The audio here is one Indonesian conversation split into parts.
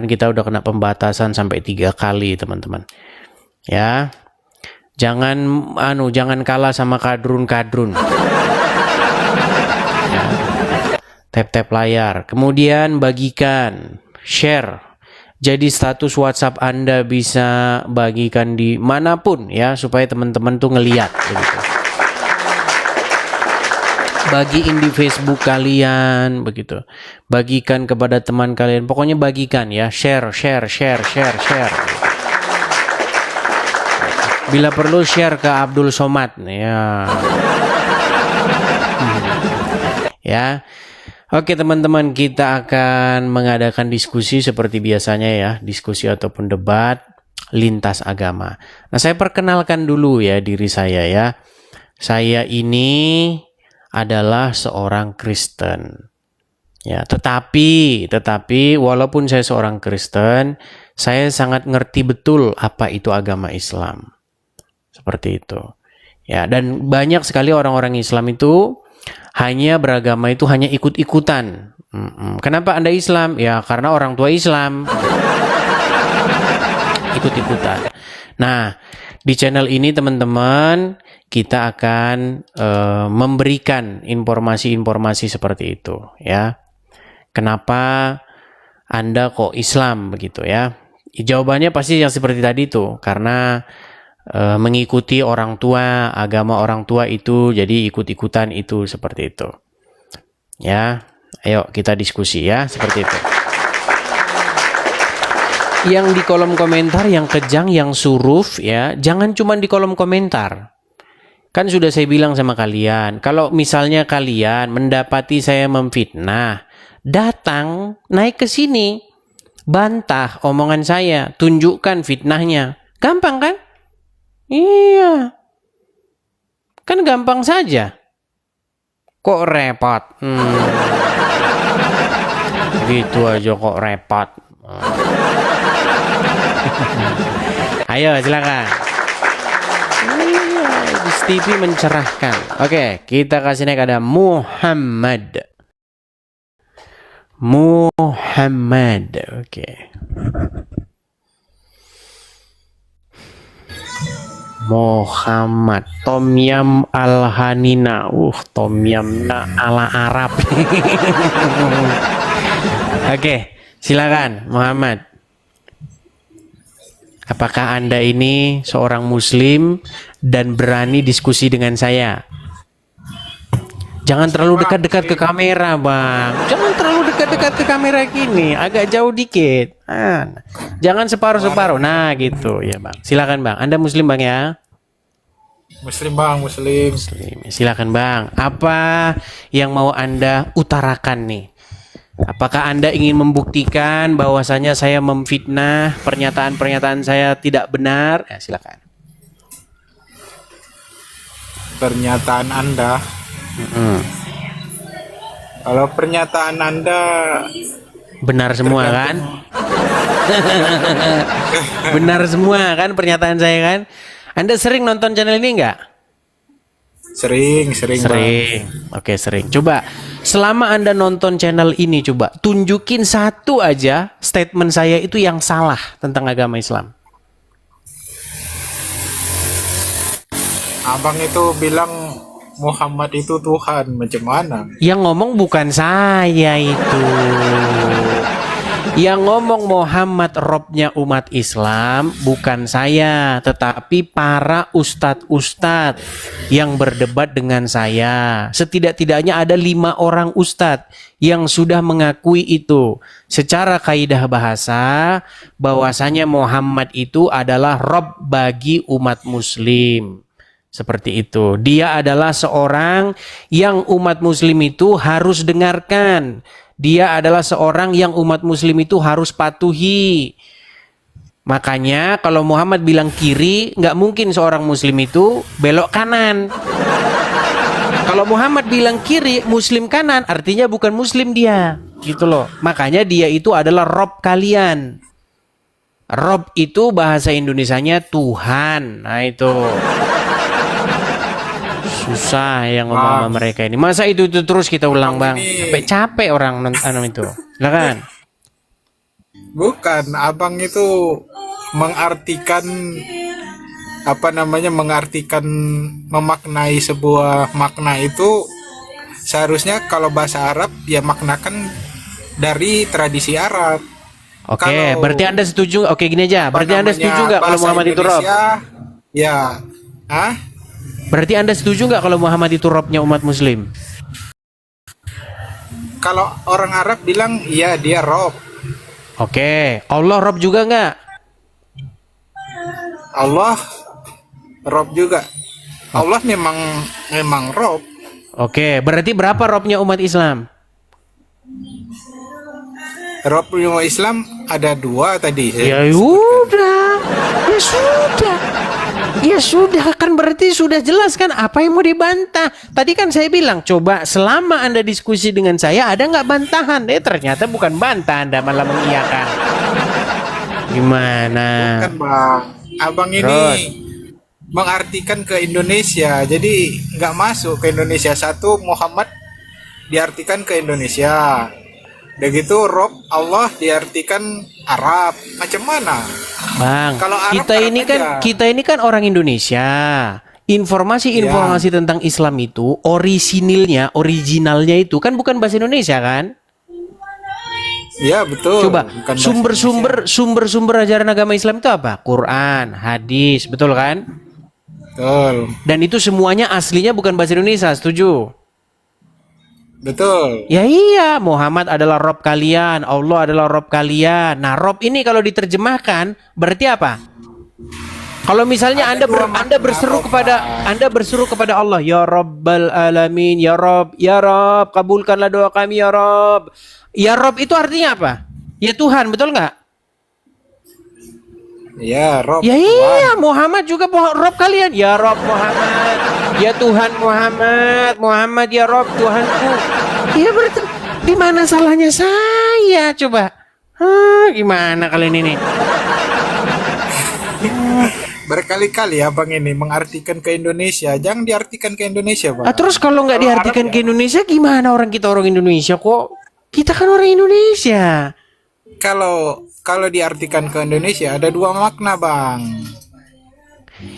kita udah kena pembatasan sampai 3 kali, teman-teman. Ya. Jangan kalah sama kadrun-kadrun. Ya. Tap-tap layar. Kemudian bagikan, share. Jadi status WhatsApp Anda bisa bagikan di manapun ya, supaya teman-teman tuh ngeliat begitu. Bagiin di Facebook kalian begitu. Bagikan kepada teman kalian. Pokoknya bagikan ya, share. Bila perlu share ke Abdul Somad ya. Ya. Oke teman-teman, kita akan mengadakan diskusi seperti biasanya ya, diskusi ataupun debat lintas agama. Nah, saya perkenalkan dulu ya diri saya ya. Saya ini adalah seorang Kristen. Ya, tetapi walaupun saya seorang Kristen, saya sangat ngerti betul apa itu agama Islam. Seperti itu. Ya, dan banyak sekali orang-orang Islam itu hanya beragama itu hanya ikut-ikutan. Kenapa Anda Islam? Ya karena orang tua Islam. Ikut-ikutan. Nah, di channel ini teman-teman, kita akan memberikan informasi-informasi seperti itu ya. Kenapa Anda kok Islam begitu ya? Jawabannya pasti yang seperti tadi itu, karena mengikuti orang tua, agama orang tua itu, jadi ikut-ikutan itu, seperti itu. Ya, ayo kita diskusi ya, seperti itu. Yang di kolom komentar yang kejang, yang suruf ya, jangan cuma di kolom komentar. Kan sudah saya bilang sama kalian, kalau misalnya kalian mendapati saya memfitnah, datang, naik ke sini, bantah omongan saya, tunjukkan fitnahnya. Gampang kan? Iya, kan gampang saja. Kok repot? Gitu aja kok repot. Ayo silakan. TV mencerahkan. Oke, kita kasih naik ada Muhammad. Oke. Muhammad Tomyam Al-Hanina. Tomyamna ala Arab. Oke, silakan Muhammad. Apakah Anda ini seorang muslim dan berani diskusi dengan saya? Jangan terlalu dekat-dekat ke kamera, Bang. Jangan terlalu dekat-dekat ke kamera gini, agak jauh dikit. Jangan separuh-separuh. Nah, gitu ya, Bang. Silakan, Bang. Anda muslim, Bang ya? Muslim, Bang, muslim. Silakan, Bang. Apa yang mau Anda utarakan nih? Apakah Anda ingin membuktikan bahwasanya saya memfitnah, pernyataan-pernyataan saya tidak benar? Ya, silakan. Pernyataan Anda. Kalau pernyataan Anda benar semua kan? Benar semua kan pernyataan saya kan? Anda sering nonton channel ini enggak? Sering. Oke, sering. Coba selama Anda nonton channel ini, coba tunjukin satu aja statement saya itu yang salah tentang agama Islam. Abang itu bilang Muhammad itu Tuhan, macam mana? Yang ngomong bukan saya itu. Yang ngomong Muhammad Robnya umat Islam bukan saya, tetapi para ustadz-ustadz yang berdebat dengan saya. Setidak-tidaknya ada 5 orang ustadz yang sudah mengakui itu secara kaidah bahasa bahwasanya Muhammad itu adalah Rob bagi umat muslim. Seperti itu. Dia adalah seorang yang umat muslim itu harus dengarkan. Dia adalah seorang yang umat muslim itu harus patuhi. Makanya kalau Muhammad bilang kiri, nggak mungkin seorang muslim itu belok kanan. Kalau Muhammad bilang kiri, muslim kanan, artinya bukan muslim dia. Gitu loh. Makanya dia itu adalah Rob kalian. Rob itu bahasa Indonesianya Tuhan. Nah itu. Susah yang ngomong sama mereka ini. Masa itu terus kita ulang, Bang? Sampai capek orang nonton itu. Silakan. Bukan, abang itu mengartikan apa namanya, mengartikan, memaknai sebuah makna itu seharusnya kalau bahasa Arab ya maknakan dari tradisi Arab. Oke, Kalau berarti Anda setuju? Oke, gini aja. apa Berarti Anda setuju namanya nggak kalau bahasa Muhammad itu Rob? Indonesia, ya, ah, Berarti Anda setuju nggak kalau Muhammad itu Robnya umat Muslim? kalau orang Arab bilang iya dia Rob, Oke, Allah Rob juga nggak? Allah Rob juga. Allah memang Rob. Oke, berarti berapa Robnya umat Islam? Rob umat Islam ada dua tadi. Ya udah, ya sudah, ya sudah kan berarti sudah jelas kan apa yang mau dibantah. Tadi kan saya bilang coba selama Anda diskusi dengan saya ada nggak bantahan? Ternyata bukan bantah, Anda malah mengiyakan. Gimana? Kan bang, abang ini Terus? mengartikan ke Indonesia, jadi nggak masuk ke Indonesia. Satu, Muhammad diartikan ke Indonesia. Udah gitu Rob Allah diartikan Arab. Macam mana? Bang, Kalau Arab, kita Arab ini kan aja. kita ini kan orang Indonesia. Informasi-informasi tentang Islam itu originalnya itu kan bukan bahasa Indonesia kan? Ya betul. Coba Bukan bahasa Indonesia. sumber ajaran agama Islam itu apa? Quran, hadis, betul kan? Betul. Dan itu semuanya aslinya bukan bahasa Indonesia, setuju? Betul. Ya iya, Muhammad adalah Rob kalian, Allah adalah Rob kalian. Nah, Rob ini kalau diterjemahkan berarti apa? Kalau misalnya Ada dua makna Rob, Anda berseru kepada Allah, ya Rabbal alamin, ya Rob, kabulkanlah doa kami ya Rob. Ya Rob itu artinya apa? Ya Tuhan, betul nggak? Ya Rob. Ya Tuhan. iya, Muhammad juga Rob kalian. Ya Rob Muhammad, ya Tuhan Muhammad ya Rob Tuhanku. Ya berarti di mana salahnya saya coba? Gimana kalian ini? Berkali-kali abang ini mengartikan ke Indonesia. Jangan diartikan ke Indonesia, Bang. Terus kalau nggak Kalau diartikan Arab ke Indonesia, gimana kita orang Indonesia kok? Kita kan orang Indonesia. Kalau diartikan ke Indonesia ada dua makna, Bang.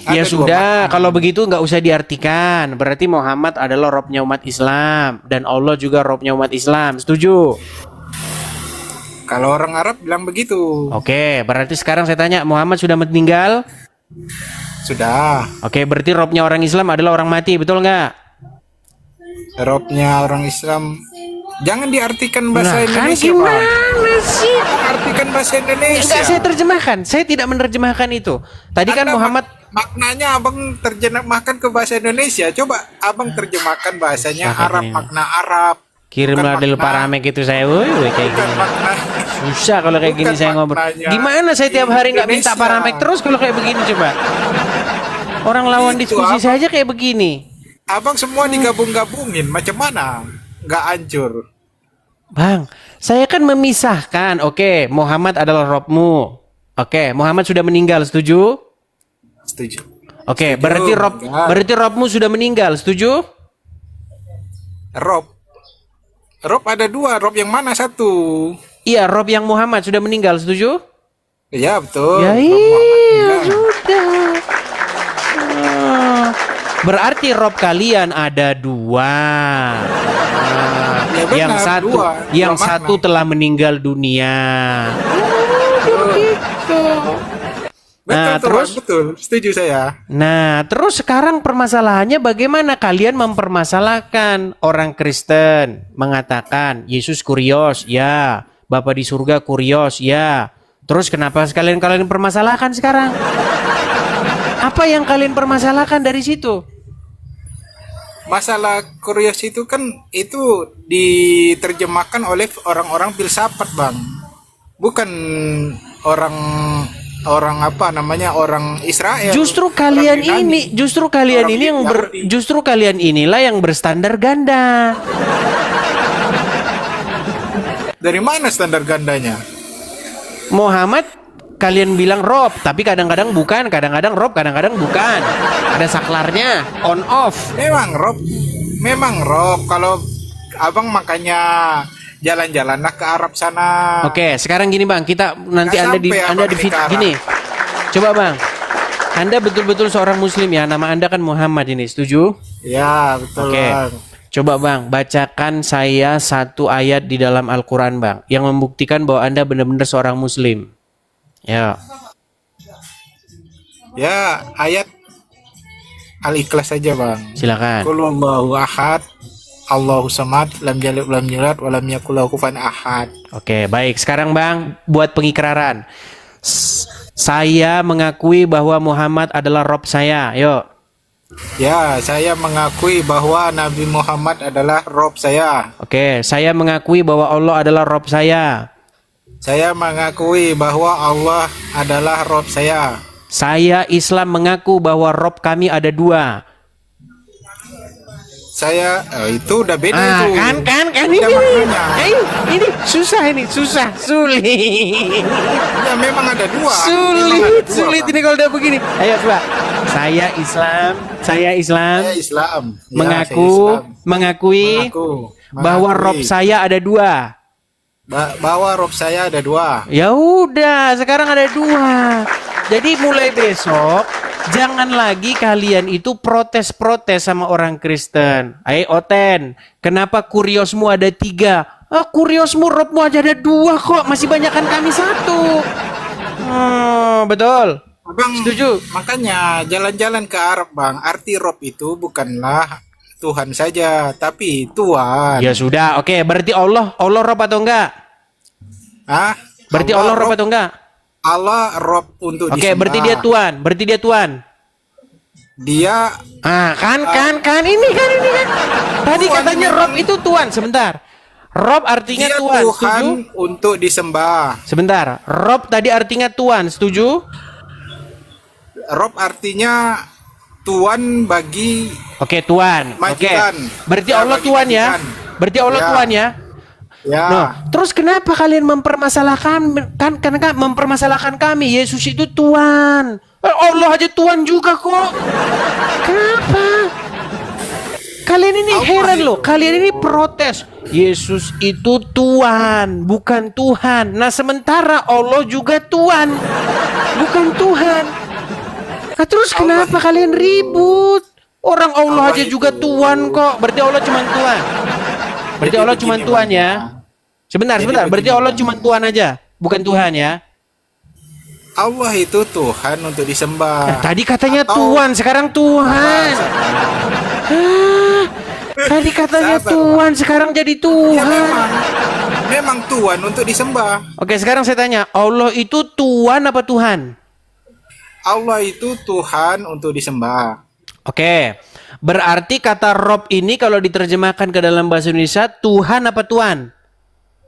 Ya Ada dua sudah, makna. kalau begitu nggak usah diartikan. Berarti Muhammad adalah Robnya umat Islam dan Allah juga Robnya umat Islam. Setuju? Kalau orang Arab bilang begitu. Oke, berarti sekarang saya tanya, Muhammad sudah meninggal? Sudah. Oke, berarti Robnya orang Islam adalah orang mati, betul nggak? Robnya orang Islam. Jangan diartikan bahasa Nah, kan Indonesia, Bang. gimana sih? Artikan bahasa Indonesia. Enggak, saya terjemahkan. Saya tidak menerjemahkan itu. Tadi kan Anda Muhammad maknanya abang terjemahkan ke bahasa Indonesia. Coba abang terjemahkan bahasanya Makanya Arab, ini. makna Arab. kirimlah Bukan del makna- paramek itu saya, woi kayak Bukan gini. makna. Susah kalau kayak gini Bukan saya ngobrol. maknanya Gimana saya tiap hari nggak minta Indonesia. paramek terus kalau kayak begini coba? Orang lawan Itu diskusi apa? saja kayak begini. Abang semua digabung-gabungin. Macam mana? Nggak hancur. Bang, saya kan memisahkan. Oke, Muhammad adalah Robmu. Oke, Muhammad sudah meninggal, setuju? Setuju. Oke, Setuju, enggak. berarti Robmu sudah meninggal, setuju? Rob ada dua. Rob yang mana satu? Iya, Rob yang Muhammad sudah meninggal, setuju? Ya betul. Ya Rob iya, Muhammad meninggal. sudah. Berarti Rob kalian ada dua. Ya benar, yang satu, dua yang makna. satu telah meninggal dunia. Betul, Nah, tuh, terus? Bang, betul. Setuju saya. Nah, terus sekarang permasalahannya bagaimana kalian mempermasalahkan orang Kristen mengatakan Yesus kurios, ya. Bapa di surga kurios, ya. Terus kenapa kalian permasalahkan sekarang? Apa yang kalian permasalahkan dari situ? Masalah kurios itu kan itu diterjemahkan oleh orang-orang filsafat, Bang. Bukan orang apa namanya, orang Israel. Justru Orang kalian Yunani. Yahudi. justru kalian inilah yang berstandar ganda. Dari mana standar gandanya? Muhammad kalian bilang Rob, tapi kadang-kadang bukan, kadang-kadang Rob, kadang-kadang bukan. Ada saklarnya, on off. Memang Rob. Kalau abang makanya jalan-jalanlah ke Arab sana. Oke, sekarang gini Bang, kita nanti Nggak Anda di sampai Abang di gini. Coba Bang. Anda betul-betul seorang muslim ya. Nama Anda kan Muhammad ini, setuju? Ya, betul Oke. Bang. Coba Bang, bacakan saya satu ayat di dalam Al-Qur'an Bang yang membuktikan bahwa Anda benar-benar seorang muslim. Ya. Ya, ayat Al-Ikhlas saja Bang. Silakan. Qul huwallahu ahad, Allahu samad, lam yalid walam yulad walam yakul lahu kufuwan ahad. Oke, baik. Sekarang Bang, buat pengikraran. Saya mengakui bahwa Muhammad adalah Rob saya. Yuk. Ya, saya mengakui bahwa Nabi Muhammad adalah Rob saya. Oke, saya mengakui bahwa Allah adalah Rob saya. Saya mengakui bahwa Allah adalah Rob saya. Saya Islam mengaku bahwa Rob kami ada dua. Saya itu udah beda Ah, itu. kan Beda ini. maknanya. Ini susah, sulit. Ya memang ada dua. Memang Sulit ada dua, Bang. ini kalau udah begini. Ayo coba. Saya Islam Saya Islam. Ya, mengaku, saya Islam. mengakui bahwa Rob saya ada dua. bahwa Rob saya ada dua. Ya udah, sekarang ada dua. Jadi mulai besok jangan lagi kalian itu protes-protes sama orang Kristen. Oten, kenapa kuriosmu ada tiga? Kuriosmu Robmu aja ada dua kok, masih banyakan kami satu. Betul. Bang, Setuju. makanya jalan-jalan ke Arab Bang, arti Rob itu bukanlah Tuhan saja, tapi Tuhan. Ya sudah, oke. Berarti Allah Rob atau enggak? Hah? Berarti Allah Rob atau enggak? Allah Rob untuk Oke, disembah. berarti dia Tuhan. Berarti dia Tuhan. Dia Kan ini kan. Tadi Tuhan katanya memang. Rob itu Tuhan. Sebentar. Rob artinya dia Tuhan. Tuhan Setuju? untuk disembah. Sebentar. Rob tadi artinya Tuhan. Setuju? Rob artinya Tuhan bagi Oke, Tuhan. Oke. majikan. Berarti Ya, Allah bagi Tuhan ya. majikan. Berarti Allah Ya. Tuhan ya. Ya. Nah, terus kenapa kalian mempermasalahkan karena mempermasalahkan kami? Yesus itu Tuhan. Allah aja Tuhan juga kok. Kenapa? Kalian ini Allah heran itu. loh. Kalian ini protes. Yesus itu Tuhan, bukan Tuhan. Nah, sementara Allah juga Tuhan, bukan Tuhan. Nah, terus kenapa kalian ribut? Orang Allah Allah aja itu. juga Tuhan kok. Berarti Allah cuma Tuhan. Berarti Jadi Allah cuma begini, Tuhan Bang. ya. Sebentar. Berarti begini, Allah Bang. cuma Tuhan aja, bukan Tuhan ya. Allah itu Tuhan untuk disembah. Tadi katanya Atau- Tuhan, sekarang Tuhan. Tadi katanya Sabar, Tuhan, sekarang jadi Ya Tuhan. memang Tuhan untuk disembah. Oke, sekarang saya tanya, Allah itu Tuhan apa Tuhan? Allah itu Tuhan untuk disembah. Oke, berarti kata Rob ini kalau diterjemahkan ke dalam bahasa Indonesia, Tuhan apa Tuhan?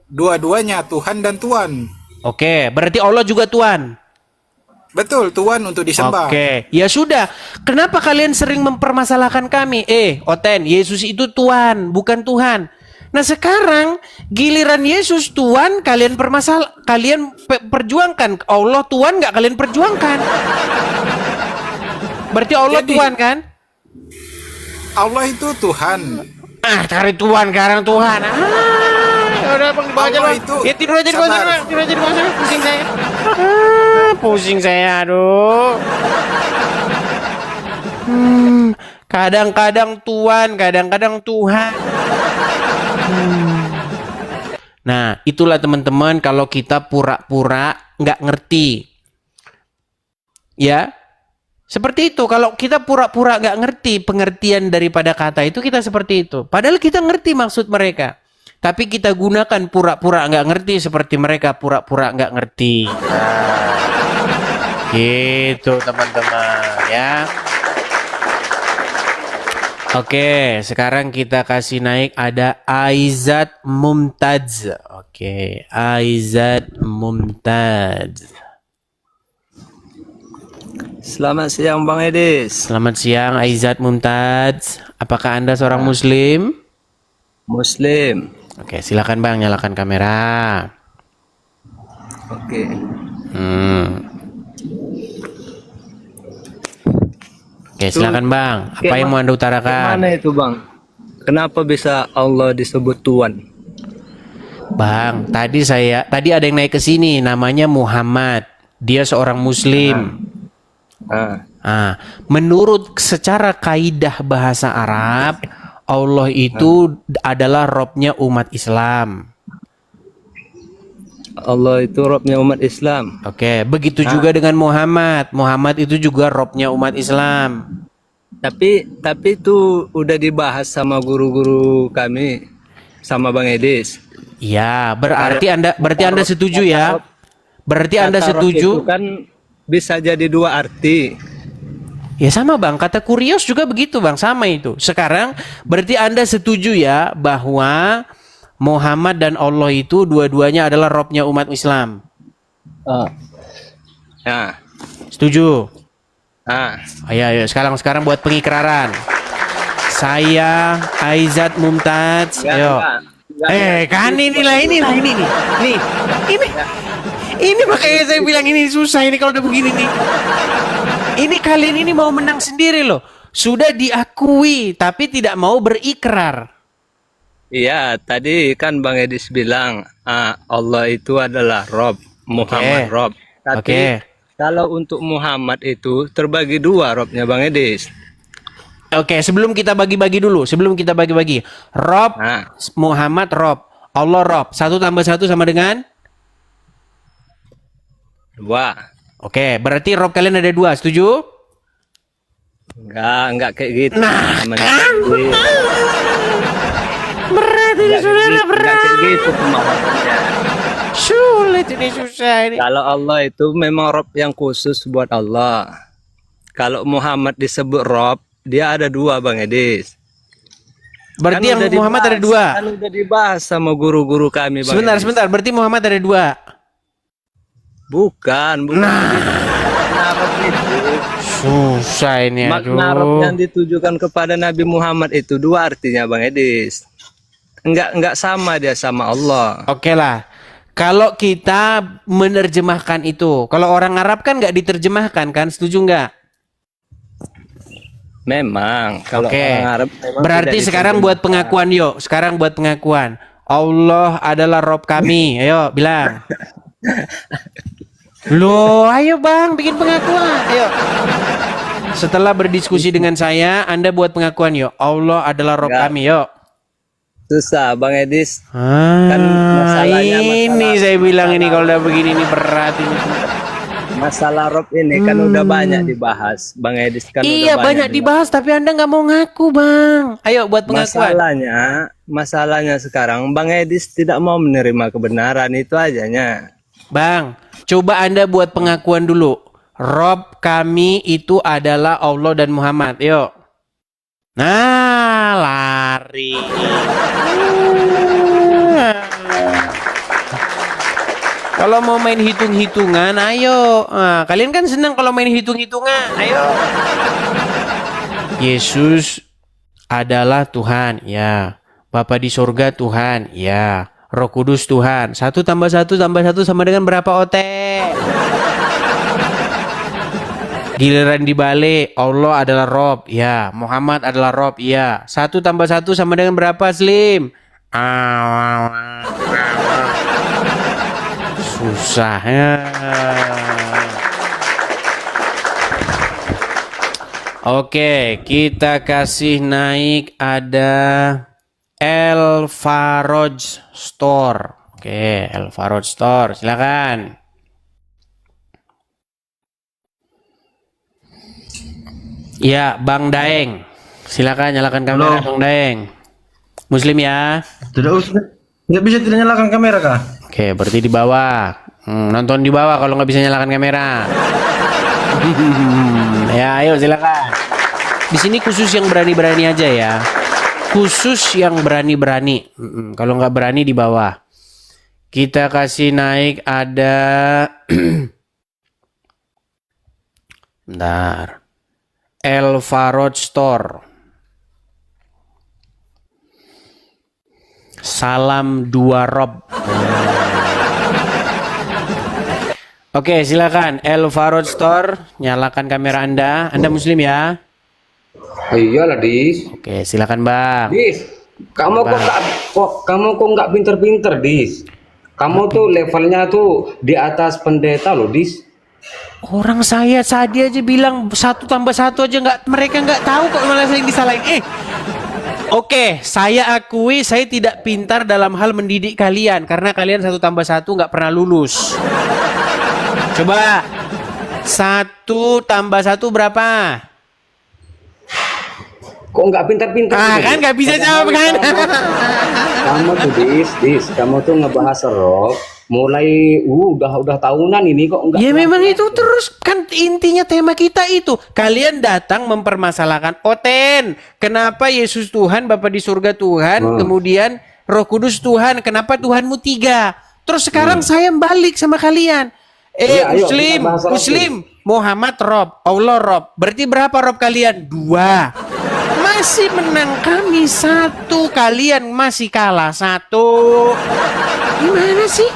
Dua-duanya Tuhan dan Tuhan. Oke, berarti Allah juga Tuhan. Betul, Tuhan untuk disembah. Oke, ya sudah. Kenapa kalian sering mempermasalahkan kami? Oten, Yesus itu Tuhan, bukan Tuhan. Nah sekarang giliran Yesus Tuhan, kalian perjuangkan. Allah Tuhan nggak kalian perjuangkan. Berarti Allah Jadi- Tuhan kan? Allah itu Tuhan. Cari Tuhan, sekarang Tuhan. Udah bang, dibawa aja Allah bang. itu- Ya tidur aja di bawah sabar. sana, tidur aja di bawah sana. Pusing saya. Pusing saya, aduh. Kadang-kadang Tuhan, kadang-kadang Tuhan. Nah, itulah teman-teman kalau kita pura-pura nggak ngerti. Ya, seperti itu. Kalau kita pura-pura nggak ngerti pengertian daripada kata itu, kita seperti itu. Padahal kita ngerti maksud mereka. Tapi kita gunakan pura-pura nggak ngerti seperti mereka pura-pura nggak ngerti. Gitu teman-teman ya. Oke, sekarang kita kasih naik ada Aizat Mumtaz. Oke, Aizat Mumtaz. Selamat siang Bang Edis. Selamat siang Aizat Mumtaz. Apakah Anda seorang muslim? Muslim. Oke, silakan Bang nyalakan kamera. Oke. Oke, silakan Bang. Apa yang mau Anda utarakan? Mana itu Bang? Kenapa bisa Allah disebut Tuhan? Bang, tadi ada yang naik ke sini namanya Muhammad. Dia seorang muslim. Menurut secara kaidah bahasa Arab, Allah itu adalah Robnya umat Islam. Allah itu Robnya umat Islam. Oke, begitu juga dengan Muhammad. Muhammad itu juga Robnya umat Islam. Tapi itu udah dibahas sama guru-guru kami, sama Bang Edis. Ya, berarti Anda setuju ya? Berarti Anda Kata roh setuju? itu kan bisa jadi dua arti. Ya sama Bang, kata kurios juga begitu Bang, sama itu. Sekarang berarti Anda setuju ya bahwa Muhammad dan Allah itu dua-duanya adalah Robnya umat Islam. Nah, Setuju? nah, Ayo, sekarang buat pengikraran. Saya Aizat Mumtaz. Ayo. Kan inilah nih. Nih. Ini makanya saya bilang ini susah ini kalau udah begini nih. Ini kalian ini mau menang sendiri loh. Sudah diakui tapi tidak mau berikrar. iya, tadi kan Bang Edis bilang Allah itu adalah Rob, Muhammad Rob. Tapi kalau untuk Muhammad itu terbagi dua Robnya Bang Edis. Oke, sebelum kita bagi-bagi dulu, Rob, Muhammad Rob, Allah Rob. 1 tambah 1 sama dengan? 2. Oke, berarti Rob kalian ada 2, setuju? Enggak kayak gitu. Nah, kan? Berat ini saudara, berat. Kayak gitu pemahamannya. Sulit ini, susah ini. Kalau Allah itu memang Rob yang khusus buat Allah. Kalau Muhammad disebut Rob, dia ada 2 Bang Edis. Berarti Kan yang udah Muhammad ada 2. Kan udah dibahas sama guru-guru kami Bang Edis. Sebentar, berarti Muhammad ada 2. Bukan. Makna Rob itu. Susah ini, Makna Rob yang ditujukan kepada Nabi Muhammad itu 2 artinya Bang Edis. Enggak sama dia sama Allah. Oke lah. Kalau kita menerjemahkan itu, kalau orang Arab kan nggak diterjemahkan kan, setuju nggak? Memang kalau Oke. orang Arab memang Berarti tidak sekarang buat pengakuan yuk. Sekarang buat pengakuan. Allah adalah Rob kami. Ayo bilang. Loh, ayo Bang, bikin pengakuan. Ayo. Setelah berdiskusi dengan saya, Anda buat pengakuan yuk. Allah adalah Rob kami. Yuk. susah Bang Edis. Masalahnya ini saya bilang ini kalau udah begini ini berat ini. Masalah Rob ini kan udah banyak dibahas Bang Edis kan. Iya udah banyak dibahas tapi Anda nggak mau ngaku Bang. Ayo buat pengakuan. Masalahnya sekarang Bang Edis tidak mau menerima kebenaran itu ajanya. Bang, coba Anda buat pengakuan dulu. Rob kami itu adalah Allah dan Muhammad. Yuk. Nah, lari. Kalau mau main hitung-hitungan, ayo. Nah, kalian kan senang kalau main hitung-hitungan. Ayo. Yesus adalah Tuhan, ya. Bapa di sorga Tuhan, ya. Roh Kudus Tuhan. 1 tambah 1 tambah 1 sama dengan berapa otek? Giliran dibalik, Allah adalah Rob, ya. Muhammad adalah Rob, ya. 1 tambah 1 sama dengan berapa, Slim? Susah ya. Oke, kita kasih naik ada El Faroj Store. Oke, El Faroj Store, silakan. Ya, Bang Daeng. Silakan nyalakan kamera. Halo. Bang Daeng. Muslim ya? Tidak bisa tidak nyalakan kamera kah? Oke, berarti di bawah. Nonton di bawah kalau nggak bisa nyalakan kamera. Ya, ayo silakan. Di sini khusus yang berani-berani aja ya. Khusus yang berani-berani. Kalau nggak berani di bawah. Kita kasih naik ada. Bentar. El Faroj Store. Salam 2 Rob. Oke, silakan El Faroj Store, nyalakan kamera Anda. Anda Muslim ya? Iyalah, Dis. Oke, silakan Bang. Dis, kamu kok kamu kok nggak pinter-pinter, Dis? Kamu tuh levelnya tuh di atas pendeta loh, Dis. Orang saya tadi aja bilang 1 tambah 1 aja mereka nggak tahu kok malah saya yang disalahin. Oke, saya akui saya tidak pintar dalam hal mendidik kalian karena kalian 1 tambah 1 nggak pernah lulus. Coba 1 tambah 1 berapa? Kok nggak pintar-pintar? Kan nggak bisa jawab kan? Kamu tuh, Dis, kamu tuh ngebahas rob mulai udah tahunan ini kok enggak. Ya memang itu terus kan intinya tema kita itu. Kalian datang mempermasalahkan Oten. Kenapa Yesus Tuhan, Bapa di surga Tuhan, kemudian Roh Kudus Tuhan, kenapa Tuhanmu 3? Terus sekarang saya balik sama kalian. Iya, ayo, kita bahas Rob, Muslim, Muhammad Rob, Allah Rob. Berarti berapa Rob kalian? 2. Masih menang kami 1, kalian masih kalah 1. Gimana sih?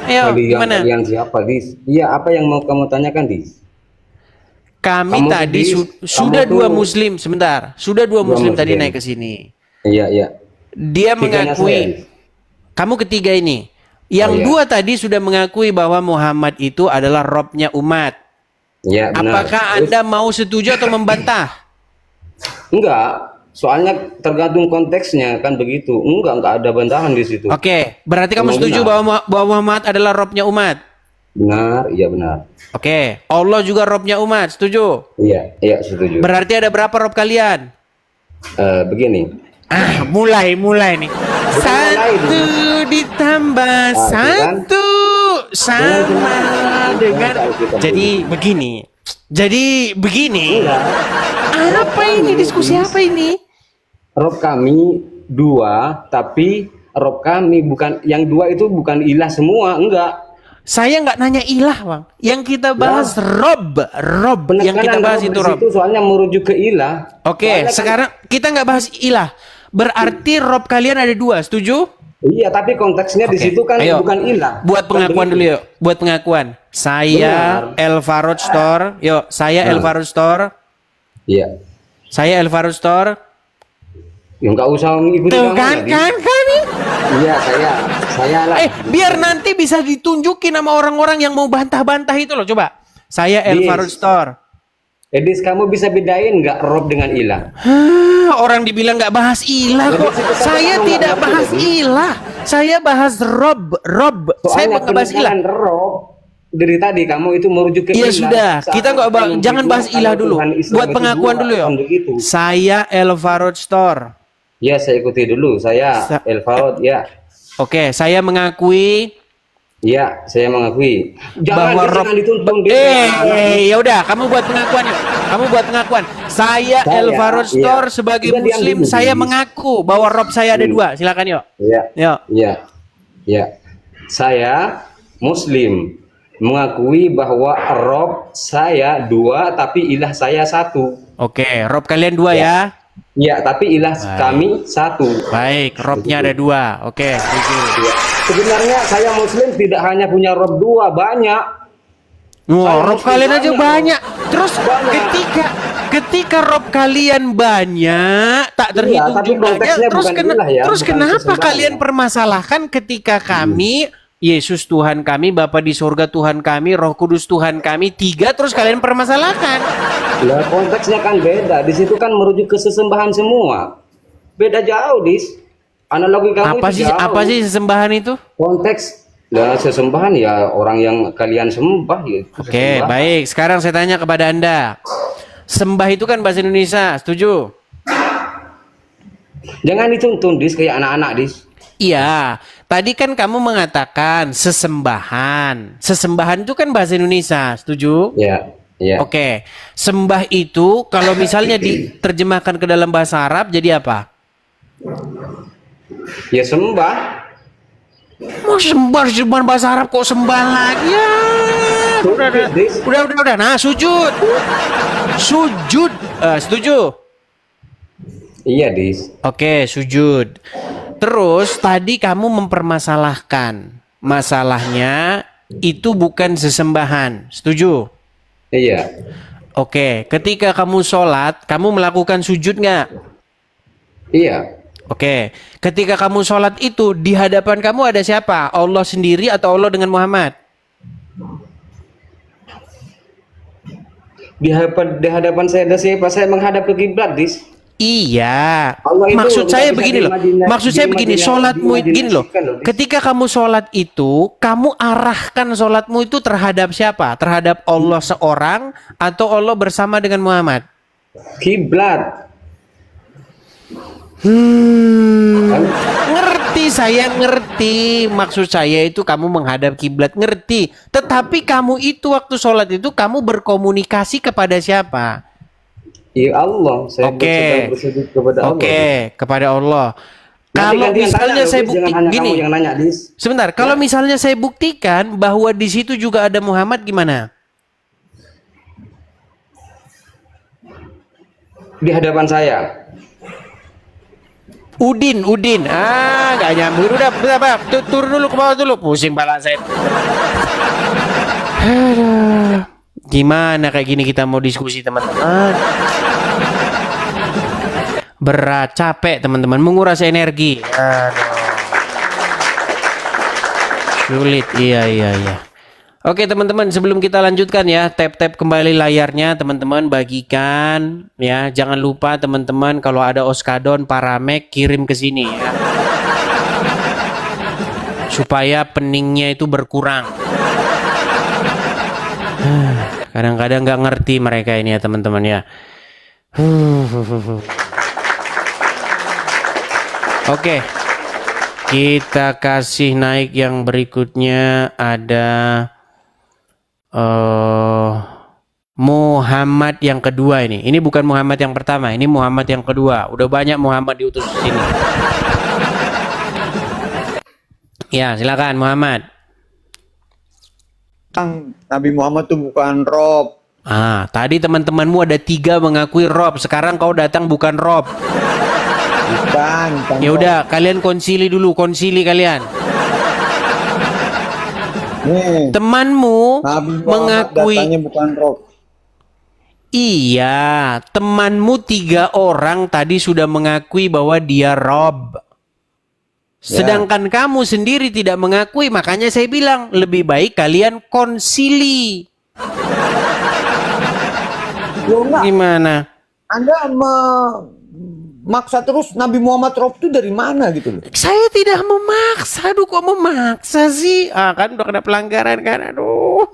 Ayo, gimana? Kalian siapa, Dis? Iya, apa yang mau kamu tanyakan, Dis? Kami Kamu, tadi Dis, sudah kamu 2 tuh- muslim sebentar. Sudah 2 muslim tadi muslim. naik ke sini. Iya. Dia Tiganya mengakui. saya, Dis. Kamu ketiga ini. Yang Oh, iya. 2 tadi sudah mengakui bahwa Muhammad itu adalah Robnya umat. Iya, benar. Apakah Terus- Anda mau setuju atau membantah? Enggak. Soalnya tergantung konteksnya kan begitu. Enggak ada bantahan di situ. Oke, berarti kamu Memang setuju benar. bahwa Muhammad adalah Robnya umat. Benar, iya benar. Oke, Allah juga Robnya umat. Setuju? Iya, setuju. Berarti ada berapa Rob kalian? Begini. Mulai nih. mulai, 1 ditambah itu kan. 1 sama dengan. Jadi begini. Enggak. Apa ini diskusi apa ini? Rob kami 2, tapi Rob kami bukan yang 2 itu bukan ilah semua, enggak. Saya nggak nanya ilah, Bang. Yang kita bahas Rob. Yang kita bahas itu Rob. Itu soalnya merujuk ke ilah. Oke, Soalnya kan- sekarang kita nggak bahas ilah. Berarti Rob kalian ada 2, setuju? Iya, tapi konteksnya di Oke, situ kan ayo. bukan ilah. Buat pengakuan Kan dulu begitu. yuk. Buat pengakuan. Saya Benar. Elvarod Store. Yuk, saya Elvarod Store. Iya. Saya Elvarod Store. Ya enggak usah ngikutin Tuh kamu kan, tadi. kan. Iya, saya lah. Biar nanti bisa ditunjukin sama orang-orang yang mau bantah-bantah itu loh. Coba. Saya Elvarod Store. Edis, kamu bisa bedain nggak Rob dengan ilah? Orang dibilang nggak bahas ilah kok. Saya kamu tidak nggak ngerti, bahas jadi. ilah. Saya bahas Rob. Saya Soalnya nggak bahas ilah. penekanan Rob dari tadi kamu itu merujuk ke Iya ilah. sudah, Saat kita nggak kamu jangan bilang bahas ilah kalau dulu. Tuhan Islam Buat itu pengakuan 2, dulu ya. kan begitu. Saya Elvarod Store. Ya, saya ikuti dulu. Saya Elvarod, ya. Oke, saya mengakui Ya, saya mengakui. bahwa Rob. Jangan dituntun dia. Ya udah, kamu buat pengakuan yuk. Kamu buat pengakuan. Saya Elvarod iya. Store sebagai Udah, diam Muslim, dulu, saya Dis. mengaku bahwa Rob saya ada 2. Silakan yuk. Ya. Yuk. Ya. Saya Muslim mengakui bahwa Rob saya 2 tapi ilah saya 1. Oke, Rob kalian 2 ya. Ya, tapi ilah kami 1. Baik, Robnya ada 2. Oke, setuju. Ya. Sebenarnya saya Muslim tidak hanya punya Rob 2, banyak. Wah, Saya Rob Muslim kalian aja banyak. banyak. Terus Banyak. ketika Rob kalian banyak, tak terhitung tapi jumlahnya. konteksnya Terus bukan ilah ya, terus bukan kenapa sesembahan kalian ya. permasalahkan ketika kami Yesus Tuhan kami, Bapa di surga Tuhan kami, Roh Kudus Tuhan kami 3, terus kalian permasalahkan? Lah, konteksnya kan beda. Di situ kan merujuk ke sesembahan semua. Beda jauh, Dis. Analogi kamu itu jauh. Apa sih sesembahan itu? Konteks sesembahan ya orang yang kalian sembah ya. Oke, Sembah. baik. Sekarang saya tanya kepada Anda. Sembah itu kan bahasa Indonesia, setuju? Jangan dituntun, Dis, kayak anak-anak, Dis. Iya, tadi kan kamu mengatakan sesembahan. Sesembahan itu kan bahasa Indonesia, setuju? Ya. Oke, sembah itu kalau misalnya diterjemahkan ke dalam bahasa Arab jadi apa? Ya sembah. Mau sembah bahasa Arab kok sembah lagi ya? Udah. Nah, sujud. Setuju? Iya, Dis. Oke, sujud. Terus tadi kamu mempermasalahkan masalahnya itu bukan sesembahan, setuju? Iya. Oke, ketika kamu sholat, kamu melakukan sujud nggak? Iya. Oke, ketika kamu sholat itu di hadapan kamu ada siapa? Allah sendiri atau Allah dengan Muhammad? Di hadapan saya ada siapa? Saya menghadap ke kiblat, Dis. Iya, Allah itu maksud nggak saya bisa begini loh. Maksud saya begini, sholatmu gini loh. Ketika kamu sholat itu, kamu arahkan sholatmu itu terhadap siapa? Terhadap Allah seorang atau Allah bersama dengan Muhammad? Kiblat. Ngerti, saya ngerti. Maksud saya itu kamu menghadap kiblat, ngerti. Tetapi kamu itu waktu sholat itu kamu berkomunikasi kepada siapa? Ya Allah, saya Oke. sedang bersujud kepada Allah. Oke, kepada Allah. Nanti Kalau gantian misalnya tanya, saya Dis, jangan bukti hanya gini, kamu yang nanya, Dis. sebentar. Kalau misalnya saya buktikan bahwa di situ juga ada Muhammad, gimana? Di hadapan saya. Udin. Nggak nyambung. Udah, bentar, turun dulu ke bawah dulu. Pusing pala saya. Aduh. Gimana kayak gini kita mau diskusi, teman-teman? Berat, capek, teman-teman. Menguras energi. Aduh. Sulit. Iya. Oke, teman-teman, sebelum kita lanjutkan ya, tap kembali layarnya, teman-teman, bagikan ya. Jangan lupa, teman-teman, kalau ada Oskadon, Paramek, kirim ke sini ya. Supaya peningnya itu berkurang. Kadang-kadang nggak ngerti mereka ini ya, teman-teman ya. Oke. Kita kasih naik yang berikutnya, ada Muhammad yang kedua ini. Ini bukan Muhammad yang pertama, ini Muhammad yang kedua. Udah banyak Muhammad diutus di sini. Ya, silakan Muhammad. Nabi Muhammad itu bukan Rob. Tadi teman-temanmu ada 3 mengakui Rob. Sekarang kau datang bukan Rob. Bukan Ya udah, kalian konsili dulu, kalian. Nih, Temanmu Nabi Muhammad mengakui. datanya bukan Rob. Iya, temanmu 3 orang tadi sudah mengakui bahwa dia Rob. Sedangkan kamu sendiri tidak mengakui, makanya saya bilang lebih baik kalian konsili. Loh, enggak. Gimana? Anda memaksa terus Nabi Muhammad Rob itu dari mana gitu loh? Saya tidak memaksa, aduh kok memaksa sih? Kan udah kena pelanggaran kan, aduh.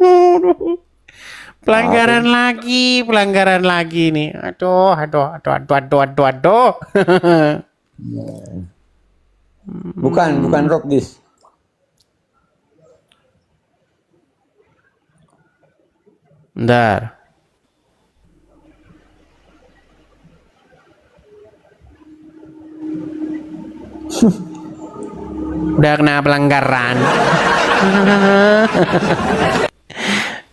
Pelanggaran lagi nih. Aduh. Bukan Rob, Dis. Bentar. Udah kena pelanggaran.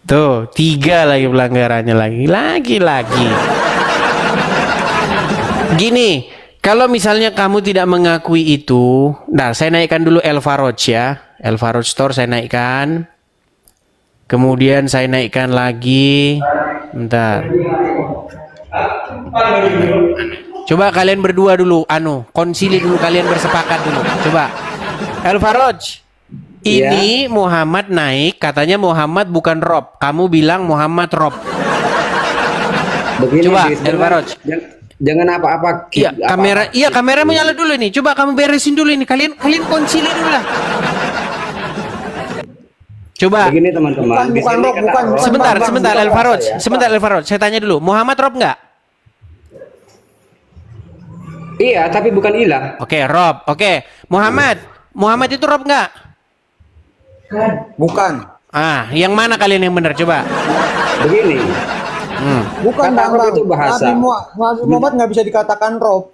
Tuh, 3 lagi pelanggarannya lagi. Gini, kalau misalnya kamu tidak mengakui itu, saya naikkan dulu El Faroj ya. El Faroj Store saya naikkan. Kemudian saya naikkan lagi. Bentar. Coba kalian berdua dulu, konsili dulu, kalian bersepakat dulu. Coba. El Faroj. Ini Muhammad naik, katanya Muhammad bukan Rob. Kamu bilang Muhammad Rob. Begini, Coba, Dis, El Faroj. Jangan apa-apa. Iya, kamera menyala dulu ini. Coba kamu beresin dulu ini. Kalian konsili dulu lah. Coba. Begini teman-teman. Di sini kata Rob. Sebentar El Faroj. Sebentar El Faroj. Saya tanya dulu, Muhammad Rob nggak? Iya, tapi bukan ilah. Oke, Rob. Oke, Muhammad itu Rob nggak? Bukan. Yang mana kalian yang benar? Coba. Begini. Bukan Kata Rob Bang. itu bahasa. Nabi Muhammad nggak bisa dikatakan Rob.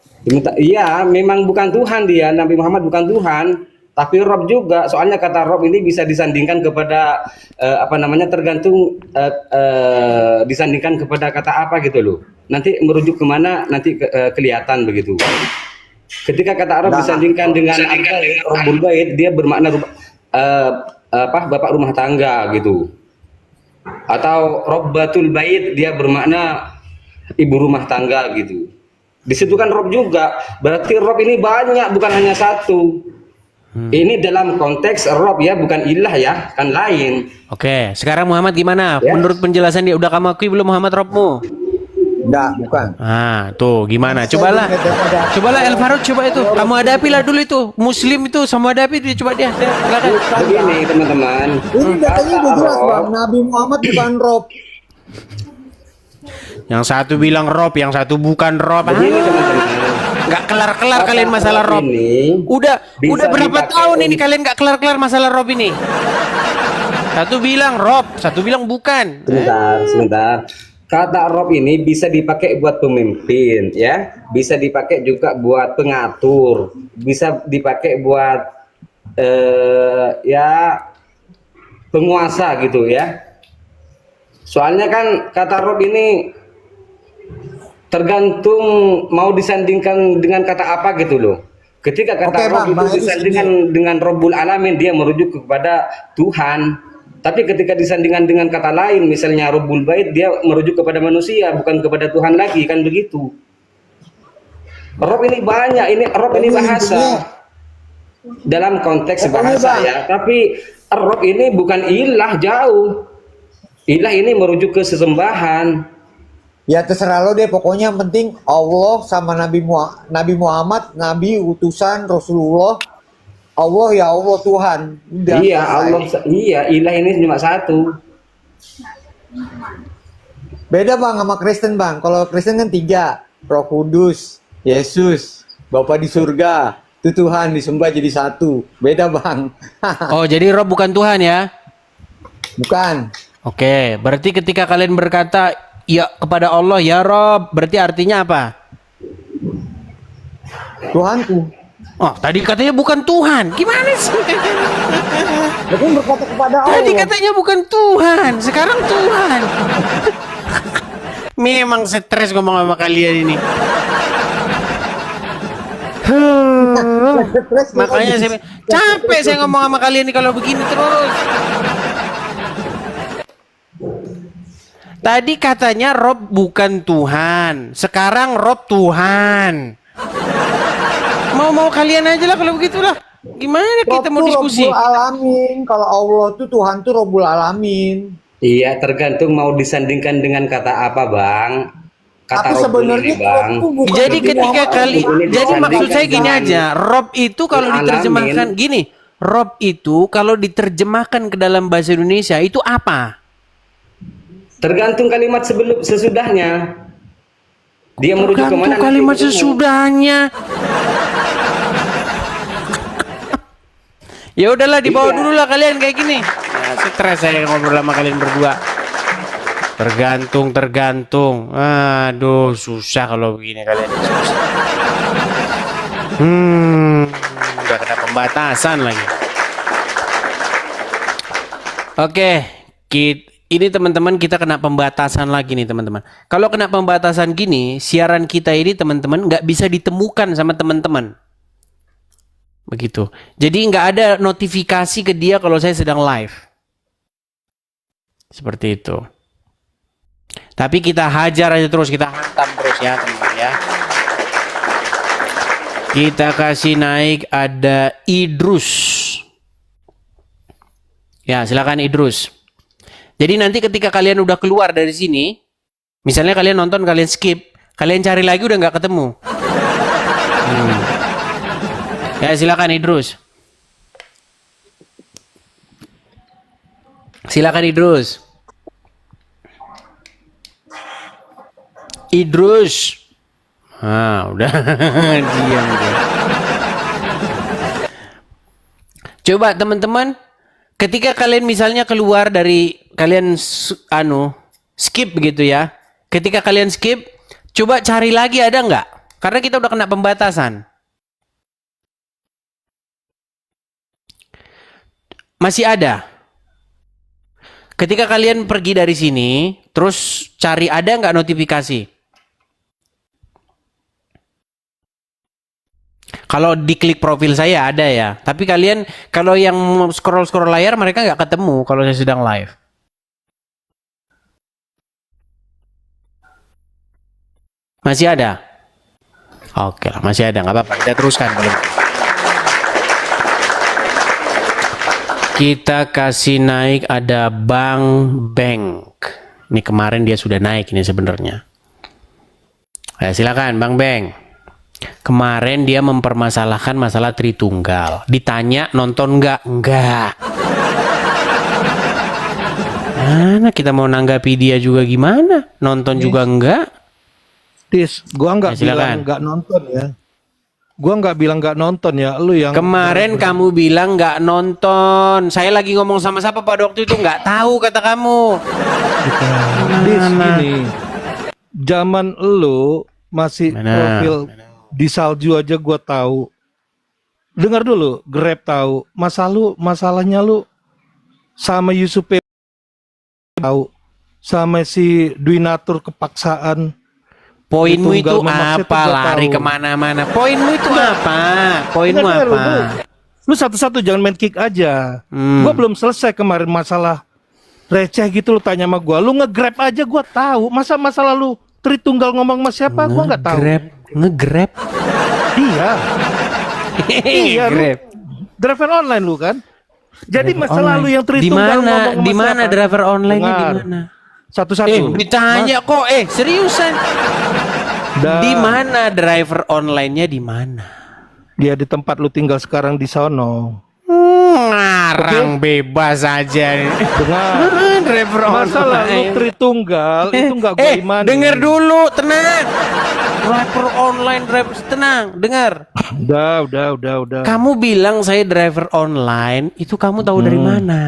Iya, memang bukan Tuhan dia. Nabi Muhammad bukan Tuhan. Tapi Rob juga. Soalnya kata Rob ini bisa disandingkan kepada tergantung disandingkan kepada kata apa gitu loh. Nanti merujuk kemana nanti kelihatan begitu. Ketika kata Arab disandingkan dengan Rabbul Bait, dia bermakna bapak rumah tangga gitu. Atau Rabbatul Bait, dia bermakna ibu rumah tangga gitu. Di situ kan Rob juga. Berarti Rob ini banyak, bukan hanya satu. Ini dalam konteks Rob ya, bukan ilah ya, kan lain. Oke, sekarang Muhammad gimana? Ya. Menurut penjelasan dia, udah kamu akui belum Muhammad Robmu? Enggak, bukan. Ah, tuh gimana? Cobalah El Faruk, coba itu. Kamu hadapi lah dulu itu. Muslim itu sama hadapi dia, coba dia. Silakan. Begini teman-teman. Ini datanya udah jelas Rob. bang, Nabi Muhammad bukan Rob. Yang satu bilang Rob, yang satu bukan Rob. Begini teman-teman. Nggak kelar-kelar kalian masalah Rob. Ini Udah bisa berapa dipakai tahun ini kalian nggak kelar-kelar masalah Rob ini? Satu bilang Rob, satu bilang bukan. Sebentar. Kata Rob ini bisa dipakai buat pemimpin, ya. Bisa dipakai juga buat pengatur. Bisa dipakai buat ya penguasa gitu ya. Soalnya kan kata Rob ini tergantung mau disandingkan dengan kata apa gitu loh. Ketika kata Oke, Rob Bang, itu disandingkan dengan Rabbul Alamin, dia merujuk kepada Tuhan. Tapi ketika disandingkan dengan kata lain, misalnya Rabbul Bait, dia merujuk kepada manusia, bukan kepada Tuhan lagi, kan begitu. Rob ini banyak, ini Rob ini bahasa dalam konteks bahasa ya. Tapi Rob ini bukan ilah, jauh. Ilah ini merujuk ke sesembahan. Ya terserah lo deh, pokoknya yang penting Allah sama Nabi Muhammad, Nabi utusan Rasulullah. Allah ya Allah Tuhan. Udah, Iya, selesai. Allah, iya, ilah ini cuma satu. Beda bang sama Kristen bang. Kalau Kristen kan 3, Roh Kudus, Yesus, Bapa di surga, itu Tuhan disembah jadi satu. Beda bang. Oh, jadi Rob bukan Tuhan ya? Bukan. Oke, berarti ketika kalian berkata ya kepada Allah ya Rob, berarti artinya apa? Tuhanku. Oh, tadi katanya bukan Tuhan. Gimana sih? Tapi berkata kepada Allah. Tadi katanya bukan Tuhan, sekarang Tuhan. Memang stres ngomong sama kalian ini. Makanya saya capek saya ngomong sama kalian ini kalau begini terus. Tadi katanya Rob bukan Tuhan, sekarang Rob Tuhan. Mau kalian aja lah kalau begitulah. Gimana kita mau diskusi? Robbul Alamin. Kalau Allah tuh Tuhan tuh Robbul Alamin. Iya, tergantung mau disandingkan dengan kata apa, Bang. Kata Tapi Rabbul sebenarnya ini, Bang. Rob tuh bukan Jadi Nabi ketika Muhammad. kali, Ini jadi maksud saya gini disandingkan aja, Rob itu kalau Alamin. diterjemahkan gini, Rob itu kalau diterjemahkan ke dalam bahasa Indonesia itu apa? Tergantung kalimat sebelum sesudahnya. Dia merujuk Tergantung kemana? nanti kalimat ketemu. sesudahnya. Ya udahlah dibawa Iya. dulu lah kalian kayak gini. Ya, stres saya ngobrol sama kalian berdua. Tergantung. Aduh, susah kalau begini kalian. Susah. Udah kena pembatasan lagi. Oke, ini teman-teman kita kena pembatasan lagi nih teman-teman. Kalau kena pembatasan gini, siaran kita ini teman-teman nggak bisa ditemukan sama teman-teman. Begitu. Jadi nggak ada notifikasi ke dia kalau saya sedang live. Seperti itu. Tapi kita hajar aja terus, kita hantam terus ya teman-teman ya. Kita kasih naik ada Idrus. Ya silakan Idrus. Jadi nanti ketika kalian udah keluar dari sini, misalnya kalian nonton, kalian skip, kalian cari lagi udah nggak ketemu. Ya silakan Idrus. Silakan Idrus. Idrus. Udah diam dia. Coba teman-teman, ketika kalian misalnya keluar dari kalian skip begitu ya. Ketika kalian skip, coba cari lagi ada nggak? Karena kita udah kena pembatasan. Masih ada. Ketika kalian pergi dari sini, terus cari ada nggak notifikasi? Kalau diklik profil saya ada ya. Tapi kalian kalau yang scroll layar mereka nggak ketemu kalau saya sedang live. Masih ada? Oke lah, masih ada, nggak apa-apa. Kita teruskan kalau gitu. Kita kasih naik ada Bang Beng. Ini kemarin dia sudah naik ini sebenarnya. Silakan Bang Beng. Kemarin dia mempermasalahkan masalah Tritunggal. Ditanya nonton nggak? Nggak. Mana kita mau nanggapi dia juga gimana? Nonton juga enggak? Tis, gua nggak Ya, silakan. bilang nggak nonton ya. Gua nggak bilang nggak nonton ya, lu yang Kemarin kamu bilang nggak nonton. Saya lagi ngomong sama siapa pada waktu itu nggak tahu kata kamu. Tis ini. Zaman lu masih Mana? profil di salju aja gua tahu. Dengar dulu, Grab tahu. Masalahnya lu sama Yusuf P tahu. Sama si Dwinatur kepaksaan. Poinmu itu Tunggal memaksud apa? juga Lari tahu. kemana-mana. Poinmu itu apa? Poinmu Dengar, apa? Lu satu-satu jangan main kick aja. Gua belum selesai kemarin masalah receh gitu, lu tanya sama gua. Lu nge-grab aja gua tahu. Masa masalah lu Tritunggal ngomong sama siapa gua nggak tahu. Nge-grab. Iya. Iya, lu Grab. driver online lu kan. Jadi Driver masalah online. lu yang Di Tritunggal mana? ngomong sama Di mana siapa? driver online-nya di Dengar. mana? Satu-satu. Ditanya kok. Seriusan. Dah. Di mana driver online-nya di mana? Dia di tempat lu tinggal sekarang di sono. Ngarang bebas aja. Dengar. Driver Masalah lu online. Tritunggal itu nggak gue imani. Dengar dulu, tenang. Driver online, driver tenang, dengar. Udah. Kamu bilang saya driver online, itu kamu tahu dari mana?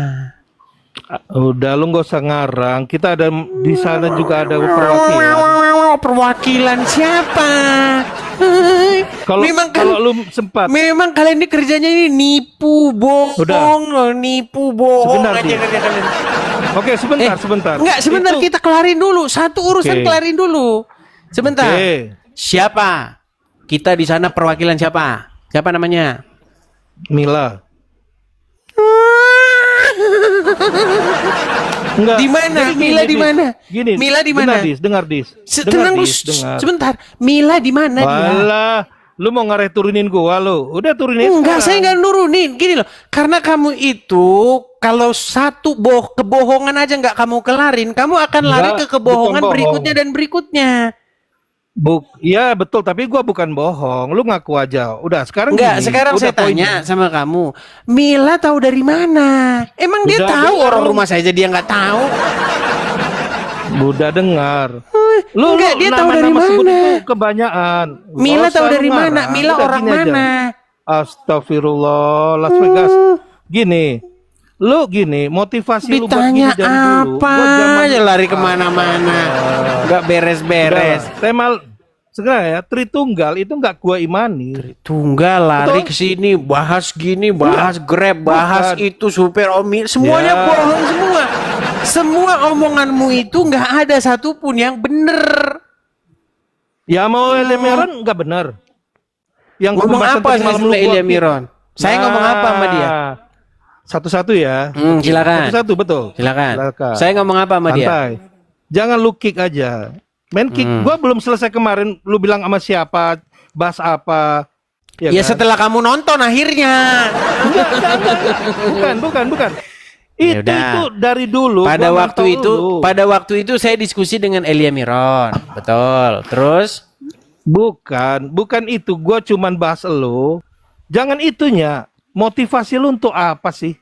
Udah, lu nggak usah ngarang. Kita ada di sana juga ada perwakilan. Perwakilan siapa? Kalau Memang kalau lu sempat, memang kalian ini kerjanya ini nipu, bohong, loh, nipu, bohong Sebentar, aja Di. kerja kalian. oke sebentar. Enggak, sebentar Itu- kita kelarin dulu. Satu urusan Oke. kelarin dulu. Sebentar. Oke. Siapa? Kita di sana perwakilan siapa? Siapa namanya? Mila. Enggak. Di mana? Jadi Mila di Dis. mana? Gini. Mila di mana? Dengar, Dis. Tenang dulu, dengar. sebentar. Mila di mana dia? Walah, lu mau ngaret turunin gua lu. Udah turunin Enggak, saya sekarang. nggak nurunin. Gini loh, karena kamu itu kalau satu kebohongan aja nggak kamu kelarin, kamu akan lari Enggak, ke kebohongan bukan bohong. berikutnya dan berikutnya. Iya betul, tapi gua bukan bohong. Lu ngaku aja. Udah, sekarang Enggak, gini. sekarang Udah saya tanya sama kamu, Mila tahu dari mana? Emang dia Udah, tahu dengar orang lu. rumah saya aja dia nggak tahu? Udah dengar. Enggak, dia tahu dari nama-nama sebut mana? itu kebanyakan. Mila Nggak tahu usah dari lu mana? ngarang. Mila Udah, orang gini aja. mana? Astagfirullah, Las Vegas. Gini, lu gini, motivasi lu buat Ditanya gini dari dulu. apa Gua zaman- aja lari kemana-mana, nggak beres-beres. Udah, Temal sekarang ya, Tritunggal itu nggak gua imani. Tunggal lari Betul. ke sini, bahas gini, bahas Grab, bahas Bukan. itu supir Omi, semuanya Ya. bohong semua. Semua omonganmu itu nggak ada satupun yang bener. Ya mau Elemiron nggak benar. Yang Ngomong pembahasan apa tadi sih malam sama lu gua- Elia Miron? Saya ngomong apa sama dia? Satu-satu ya. Silakan. Satu-satu betul. Silakan. Saya ngomong apa sama dia? Santai. Jangan lu kick aja. Main kick. Gua belum selesai kemarin. Lu bilang sama siapa? Bahas apa? Ya kan? setelah kamu nonton akhirnya. Bukan. Ya Itu udah. itu dari dulu. Pada gua waktu mantau itu, lu. pada waktu itu saya diskusi dengan Elia Miron, betul. Terus, bukan itu. Gua cuman bahas lu. Jangan itunya. Motivasi lu untuk apa sih?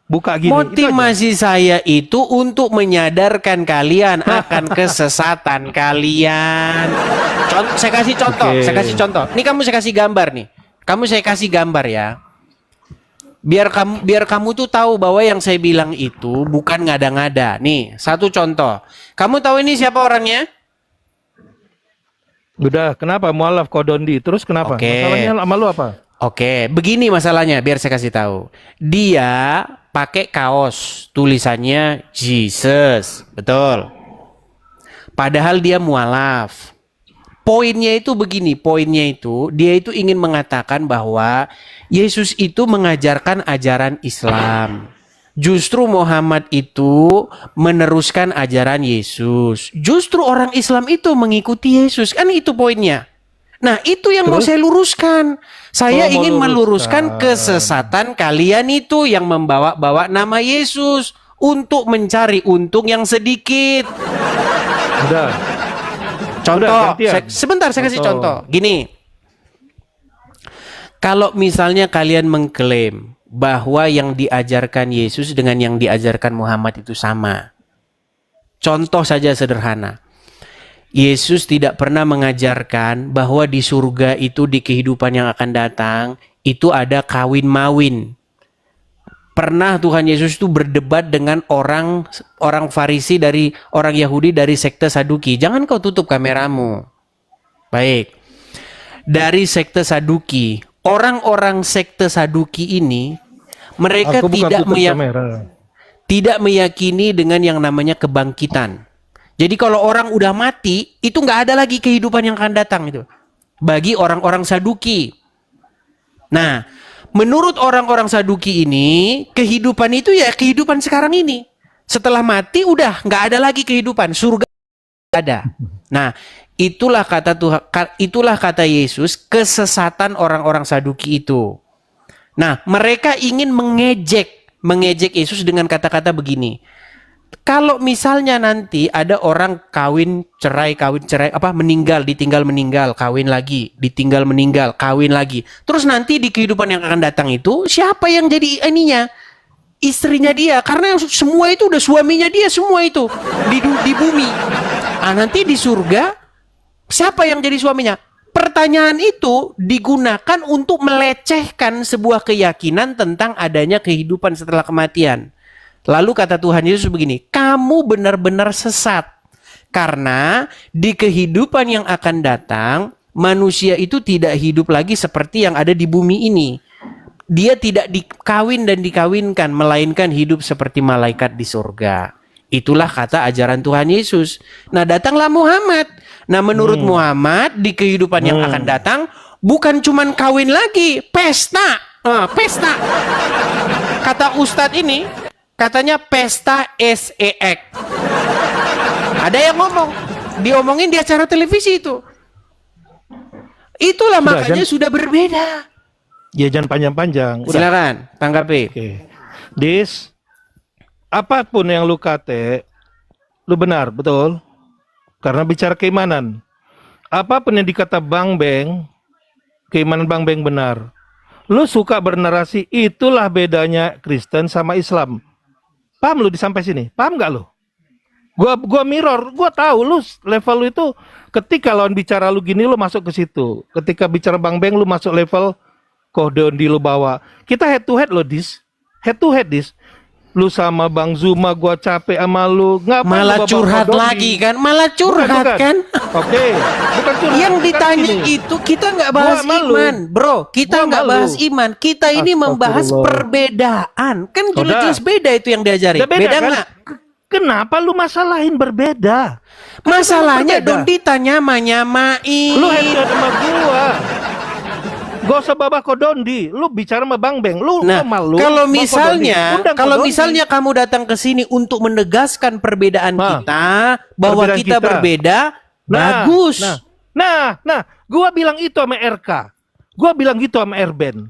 Buka gini. itu aja. motivasi saya itu untuk menyadarkan kalian akan kesesatan kalian. Saya kasih contoh, Oke. saya kasih contoh. Ini kamu saya kasih gambar nih. Kamu saya kasih gambar ya. Biar kamu tuh tahu bahwa yang saya bilang itu bukan ngada-ngada. Nih, satu contoh. Kamu tahu ini siapa orangnya? Udah, kenapa mualaf kodondi? Terus kenapa? Oke. Masalahnya sama lu apa? Oke, begini masalahnya biar saya kasih tahu. Dia pakai kaos tulisannya Jesus, betul. Padahal dia mualaf. Poinnya itu begini, poinnya itu dia itu ingin mengatakan bahwa Yesus itu mengajarkan ajaran Islam. Justru Muhammad itu meneruskan ajaran Yesus. Justru orang Islam itu mengikuti Yesus. Kan itu poinnya. Nah, itu yang mau Terus? saya luruskan. Saya Oh, mau ingin meluruskan luruskan. kesesatan kalian itu yang membawa-bawa nama Yesus untuk mencari untung yang sedikit. Udah. Contoh, gantian. sebentar saya kasih Contoh. contoh. Gini, kalau misalnya kalian mengklaim bahwa yang diajarkan Yesus dengan yang diajarkan Muhammad itu sama. Contoh saja sederhana. Yesus tidak pernah mengajarkan bahwa di surga itu di kehidupan yang akan datang itu ada kawin-mawin. Pernah Tuhan Yesus itu berdebat dengan orang Farisi dari orang Yahudi dari sekte Saduki. Jangan kau tutup kameramu. Baik. Dari sekte Saduki, orang-orang sekte Saduki ini mereka Aku bukan tutup kamera. tidak meyakini dengan yang namanya kebangkitan. Jadi kalau orang udah mati, itu nggak ada lagi kehidupan yang akan datang itu. Bagi orang-orang Saduki. Nah, menurut orang-orang Saduki ini, kehidupan itu ya kehidupan sekarang ini. Setelah mati udah nggak ada lagi kehidupan, surga nggak ada. Nah, itulah kata Tuhan, itulah kata Yesus kesesatan orang-orang Saduki itu. Nah, mereka ingin mengejek Yesus dengan kata-kata begini. Kalau misalnya nanti ada orang kawin cerai, meninggal, ditinggal meninggal, kawin lagi, ditinggal meninggal, kawin lagi. Terus nanti di kehidupan yang akan datang itu siapa yang jadi ininya? Istrinya dia, karena semua itu udah suaminya dia semua itu di bumi. Nanti di surga siapa yang jadi suaminya? Pertanyaan itu digunakan untuk melecehkan sebuah keyakinan tentang adanya kehidupan setelah kematian. Lalu kata Tuhan Yesus begini, kamu benar-benar sesat. Karena di kehidupan yang akan datang, manusia itu tidak hidup lagi seperti yang ada di bumi ini. Dia tidak dikawin dan dikawinkan, melainkan hidup seperti malaikat di surga. Itulah kata ajaran Tuhan Yesus. Nah, datanglah Muhammad. Nah, menurut Muhammad, di kehidupan yang akan datang, bukan cuman kawin lagi, pesta. Pesta. Kata Ustadz ini, katanya pesta SEX. Ada yang ngomong, diomongin di acara televisi itu. Itulah Sudah, makanya sudah berbeda. Ya jangan panjang-panjang. Udah. Silakan, tanggapi. Oke. Dis, apapun yang lu kate, lu benar, betul? Karena bicara keimanan. Apapun yang dikata Bang Beng, keimanan Bang Beng benar. Lu suka bernarasi, itulah bedanya Kristen sama Islam. Paham lu di sampai sini? Paham gak lu? Gua mirror, gua tahu lu level lu itu ketika lawan bicara lu gini lu masuk ke situ. Ketika bicara Bang Beng lu masuk level Kodondi lu bawa. Kita head to head lo Dis. Head to head Dis. Lu sama Bang Zuma gua capek sama lu. Ngapain Malah lu bawa curhat Kodondi? lagi kan? Malah curhat Bukan. kan? Oke, bukan curhat. Yang Bukan ditanya gini. itu kita nggak bahas Gua malu. iman, bro. Kita Gua nggak malu. bahas iman. Kita ini membahas Astagfirullah. perbedaan. Kan jelas-jelas Udah. beda itu yang diajari. Ya Beda kan? nggak? Kenapa lu masalahin berbeda? Masalahnya berbeda. Dondi nyama-nyamain. Lu head to head sama gua. Gak usah babah Kodondi. Lu bicara sama Bang Beng. Lu Nah, malu. kalau Bang misalnya, Kodondi. Undang kalau Kodondi. misalnya kamu datang ke sini untuk menegaskan perbedaan Nah, kita, bahwa perbedaan kita kita. berbeda, bagus. Nah, gua bilang itu sama RK. Gua bilang gitu sama Erben.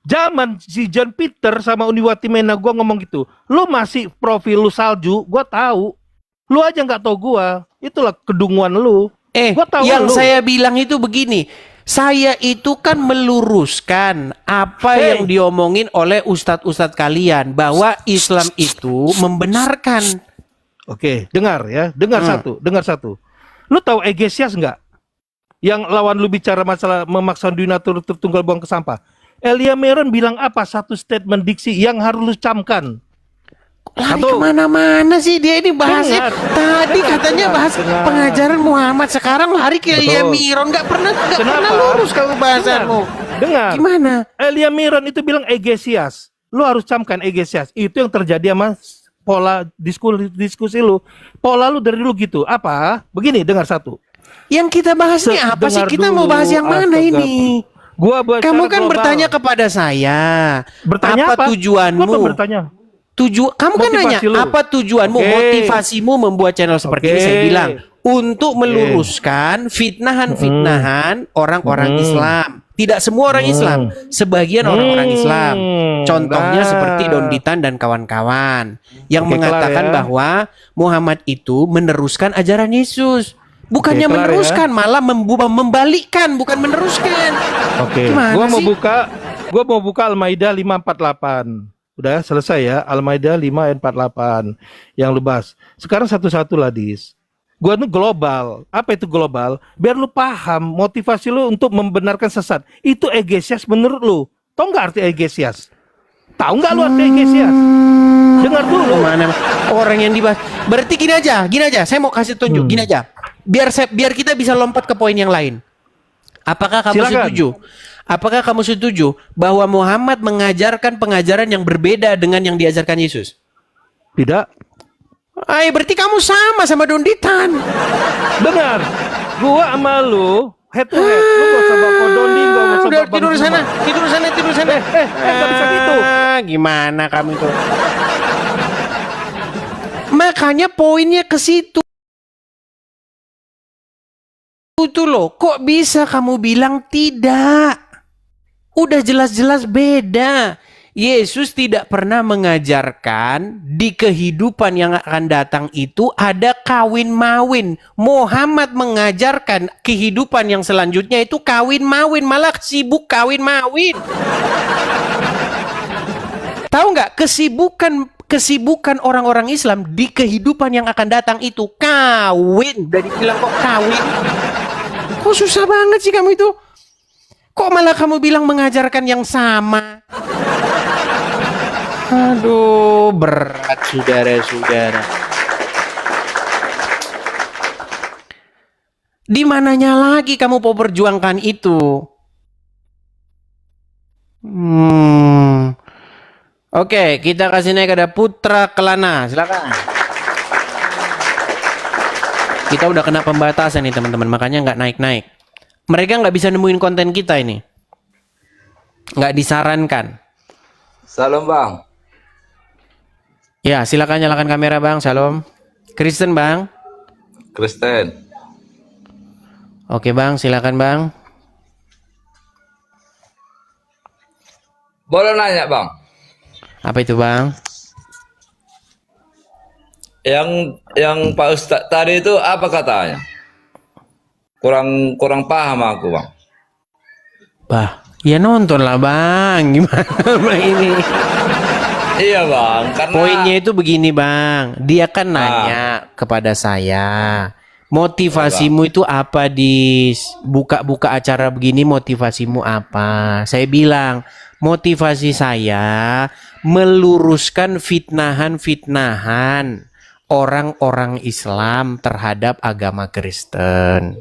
Zaman si John Peter sama Uniwati Mena gua ngomong gitu. Lu masih profil lu salju, gua tahu. Lu aja nggak tahu gua. Itulah kedunguan lu. Gua tahu yang lu. saya bilang itu begini. Saya itu kan meluruskan apa yang diomongin oleh ustadz-ustadz kalian. Bahwa Islam itu membenarkan. Oke, dengar ya. Dengar satu. Lu tahu Egesias nggak? Yang lawan lu bicara masalah memaksa donatur tertunggal buang ke sampah. Elia Meron bilang apa? Satu statement diksi yang harus lu camkan. Lari kemana-mana sih dia ini bahasnya. Tadi katanya bahas pengajaran Muhammad, sekarang lari ke Elia Miron. Nggak pernah lurus kamu bahasanmu. Dengar. Gimana? Elia Miron itu bilang Egesias. Lu harus camkan Egesias. Itu yang terjadi sama pola diskusi lu. Pola lu dari lu gitu. Apa? Begini, dengar satu. Yang kita bahas ini apa sih? Dengar Kita dulu, mau bahas yang mana astaga. ini? Kamu kan bertanya kepada saya. Bertanya apa? Tujuanmu? Gua bertanya. Kamu kan nanya Motivasi lu. apa tujuanmu, Oke. motivasimu membuat channel seperti ini? Saya bilang untuk meluruskan fitnahan-fitnahan orang-orang Islam. Tidak semua orang Islam, sebagian orang-orang Islam. Contohnya seperti Don Ditan dan kawan-kawan yang mengatakan bahwa Muhammad itu meneruskan ajaran Yesus. Bukannya meneruskan, malah membalikkan, bukan meneruskan. Gua mau buka Al-Maidah 548. Udah selesai ya, Al-Maidah 5 ayat 48 yang lu bahas. Sekarang satu-satu lah, Dis. Gua tuh global. Apa itu global? Biar lu paham motivasi lu untuk membenarkan sesat. Itu egesias menurut lu. Tahu nggak arti egesias? Tahu nggak lu arti egesias? Dengar dulu. Mana orang yang dibahas. Berarti gini aja. Saya mau kasih tunjuk. Gini aja. Biar kita bisa lompat ke poin yang lain. Apakah kamu setuju? Apakah kamu setuju bahwa Muhammad mengajarkan pengajaran yang berbeda dengan yang diajarkan Yesus? Tidak. Berarti kamu sama Don Ditan. Benar. Gua sama lu head to head. Lu gak usah bawa Dondi, gak usah Udah bawa tidur sana. Gak bisa gitu. Gimana kamu itu? Makanya poinnya ke situ. Itu loh, kok bisa kamu bilang tidak? Udah jelas-jelas beda. Yesus tidak pernah mengajarkan di kehidupan yang akan datang itu ada kawin mawin. Muhammad mengajarkan kehidupan yang selanjutnya itu kawin mawin, malah sibuk kawin mawin. Tahu nggak kesibukan orang-orang Islam di kehidupan yang akan datang itu kawin. Udah dibilang kok kawin. Kok susah banget sih kamu itu? Kok malah kamu bilang mengajarkan yang sama? Aduh, berat saudara-saudara. Di mananya lagi kamu mau perjuangkan itu? Oke, kita kasih naik ada Putra Kelana, silakan. Kita udah kena pembatasan nih teman-teman, makanya nggak naik-naik. Mereka nggak bisa nemuin konten kita ini. Nggak disarankan. Salam bang. Ya, silakan nyalakan kamera bang. Salam. Kristen bang. Kristen. Oke bang, silakan bang. Boleh nanya bang? Apa itu bang? Yang Pak Ustadz tadi itu apa katanya? Kurang paham aku bang. Ya nonton lah bang. Gimana bang ini? Iya bang. Karena poinnya itu begini bang. Dia kan nanya kepada saya. Motivasimu itu apa di buka-buka acara begini? Motivasimu apa? Saya bilang motivasi saya meluruskan fitnahan-fitnahan orang-orang Islam terhadap agama Kristen.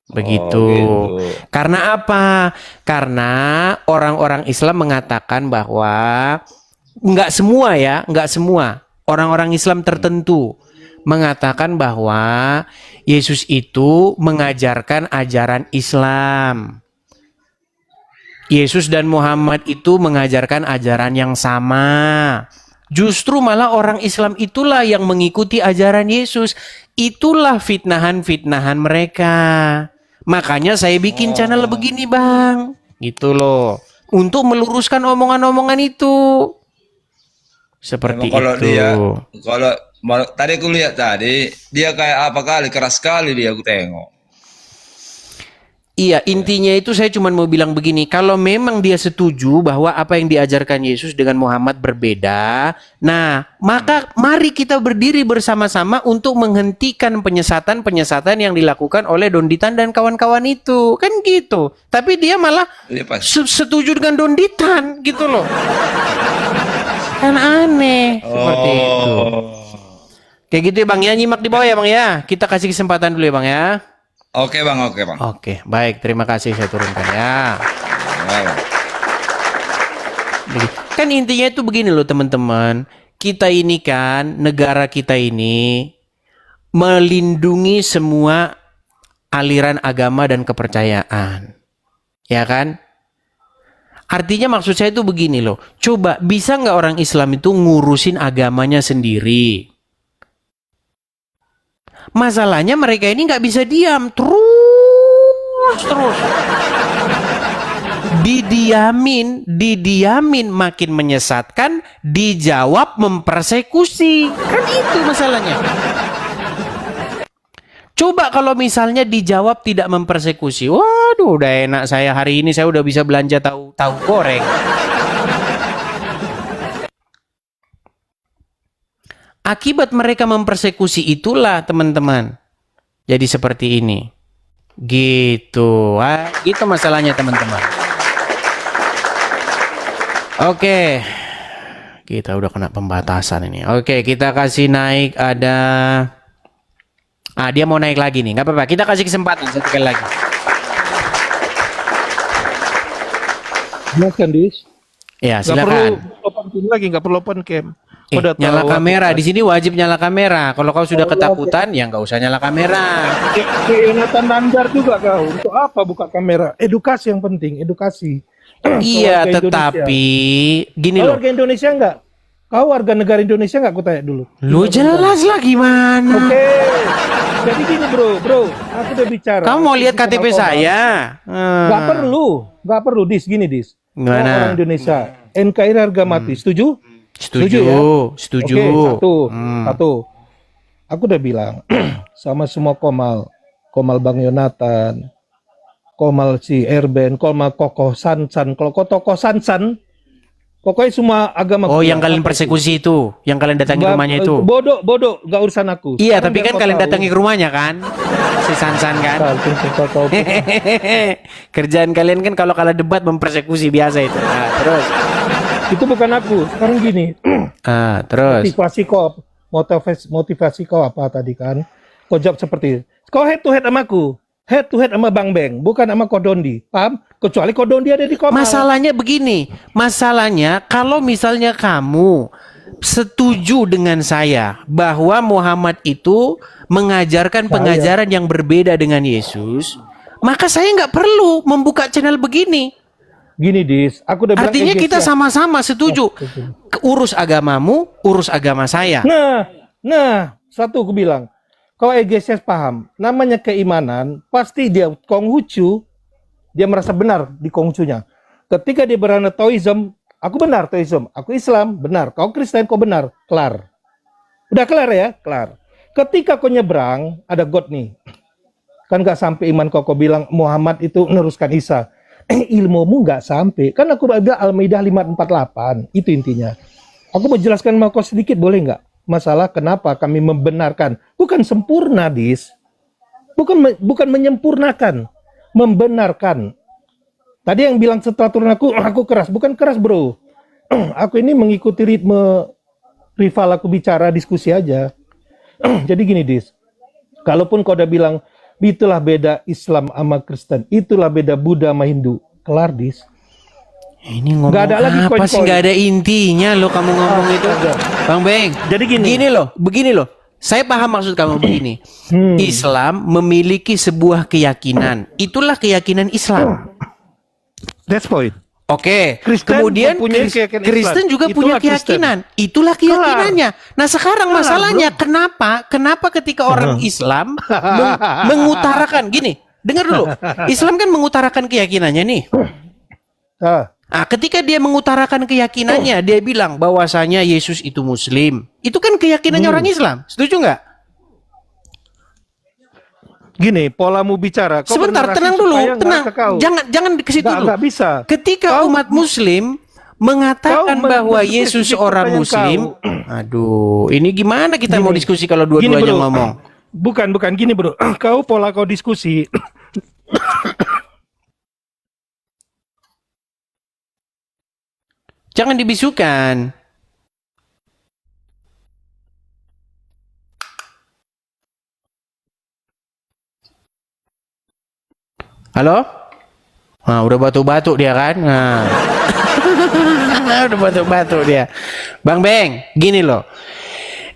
Begitu. Gitu. Karena apa? Karena orang-orang Islam mengatakan bahwa nggak semua orang-orang Islam tertentu mengatakan bahwa Yesus itu mengajarkan ajaran Islam. Yesus dan Muhammad itu mengajarkan ajaran yang sama. Justru malah orang Islam itulah yang mengikuti ajaran Yesus. Itulah fitnahan-fitnahan mereka. Makanya saya bikin channel begini bang. Gitu loh. Untuk meluruskan omongan-omongan itu. Seperti kalau itu. Kalau tadi aku lihat tadi, dia kayak apa kali, keras sekali dia aku tengok. Iya, intinya itu saya cuma mau bilang begini, kalau memang dia setuju bahwa apa yang diajarkan Yesus dengan Muhammad berbeda, nah, maka mari kita berdiri bersama-sama untuk menghentikan penyesatan-penyesatan yang dilakukan oleh Don Ditan dan kawan-kawan itu. Kan gitu. Tapi dia malah setuju dengan Don Ditan gitu loh. Kan aneh seperti itu. Kayak gitu ya Bang ya, nyimak di bawah ya Bang ya. Kita kasih kesempatan dulu ya Bang ya. Oke bang. Oke, baik. Terima kasih saya turunkan ya. Kan intinya itu begini loh teman-teman. Kita ini kan, negara kita ini melindungi semua aliran agama dan kepercayaan. Ya kan? Artinya maksud saya itu begini loh. Coba bisa nggak orang Islam itu ngurusin agamanya sendiri? Masalahnya mereka ini nggak bisa diam, terus. Didiamin makin menyesatkan, dijawab mempersekusi. Kan itu masalahnya. Coba kalau misalnya dijawab tidak mempersekusi. Waduh, udah enak saya hari ini, saya udah bisa belanja tahu goreng. Akibat mereka mempersekusi itulah teman-teman jadi seperti ini. Gitu. Gitu masalahnya teman-teman. Oke. Kita udah kena pembatasan ini. Oke, kita kasih naik ada... dia mau naik lagi nih. Nggak apa-apa. Kita kasih kesempatan satu kali lagi. Silakan, Dis. Ya, Nggak perlu silakan. open cam lagi, nggak perlu open cam. Udah Nyala tahu kamera. aku. Di sini wajib nyala kamera. Kalau kau sudah ketakutan, ya nggak usah nyala kamera. Jonathan Nandar juga kau. Untuk apa buka kamera? Edukasi yang penting, edukasi. Iya, Warga tetapi gini Kau loh. warga Indonesia enggak? Kau warga negara Indonesia enggak? Aku tanya dulu. Lu jelas lah gimana. Oke. Jadi gini bro, aku udah bicara. Kamu mau lihat Soal KTP Komar. saya? Nggak perlu. Dis, gini Dis. Kau Gimana? orang Indonesia, NKRI harga mati. Setuju? Setuju, ya? setuju. Oke, satu. Aku udah bilang sama semua Komal Bang Yonatan, Komal si Erben, Komal Kokoh Sansan. Kalau kau tokoh Sansan, pokoknya semua agama. Oh, yang kalian persekusi itu, yang kalian datangi rumahnya itu. Bodoh, gak urusan aku. Iya, Sekarang tapi biar kan kau kalian tahu. datangi ke rumahnya kan? Si Sansan kan? Kau tahu. Kerjaan kalian kan kalau kalah debat mempersekusi biasa itu. Terus. Itu bukan aku. Sekarang gini, Terus. motivasi kau apa tadi kan? Kau jawab seperti, kau head to head sama aku. Head to head sama Bang Beng, bukan sama Kodondi. Paham? Kecuali Kodondi ada di Komal. Masalahnya begini, kalau misalnya kamu setuju dengan saya bahwa Muhammad itu mengajarkan pengajaran yang berbeda dengan Yesus, maka saya nggak perlu membuka channel begini. Gini Dis, aku udah bilang Artinya kita sama-sama setuju. Urus agamamu, urus agama saya. Nah, satu aku bilang, kalau EGCS paham, namanya keimanan, pasti dia Konghucu, dia merasa benar di Konghucunya. Ketika dia berana Taoism, aku benar Taoism, aku Islam, benar. Kau Kristen, kau benar, kelar. Udah kelar ya, kelar. Ketika kau nyebrang, ada God nih. Kan gak sampai iman kau bilang Muhammad itu meneruskan Isa. Ilmumu nggak sampai. Kan aku udah bilang Al-Maidah 548. Itu intinya. Aku mau jelaskan sama kau sedikit boleh nggak? Masalah kenapa kami membenarkan. Bukan sempurna, Dis. Bukan menyempurnakan. Membenarkan. Tadi yang bilang setelah turun aku keras. Bukan keras, bro. Aku ini mengikuti ritme rival aku bicara, diskusi aja. Jadi gini, Dis. Kalaupun kau udah bilang, itulah beda Islam sama Kristen, itulah beda Buddha sama Hindu, kelar Dis. Ini ngomong Nggak ada lagi apa koin-koin. sih? Nggak ada intinya loh kamu ngomong itu. Bang Beng. Jadi begini loh. Saya paham maksud kamu begini. Islam memiliki sebuah keyakinan. Itulah keyakinan Islam. That's point. Oke. Kristen Kemudian mempunyai keyakinan Kristen Islam. juga Itulah punya Kristen. keyakinan. Itulah keyakinannya. Nah sekarang masalahnya kenapa ketika orang Islam mengutarakan gini, dengar dulu. Islam kan mengutarakan keyakinannya nih. Nah, ketika dia mengutarakan keyakinannya, dia bilang bahwasanya Yesus itu Muslim. Itu kan keyakinannya orang Islam. Setuju nggak? Gini, polamu bicara. Kau Sebentar, bernarasi tenang dulu, supaya nggak tenang. ke kau. Jangan ke situ dulu. Nggak bisa. Ketika umat Muslim mengatakan Kau bahwa men- Yesus spesifik orang pertanyaan Muslim, aduh, ini gimana kita mau diskusi kalau Gini, dua-duanya bro. ngomong? Bukan gini, bro. Pola kau diskusi. Jangan dibisukan. Halo? Nah, udah batuk-batuk dia kan? Nah. Udah batuk-batuk dia. Bang Beng, gini loh.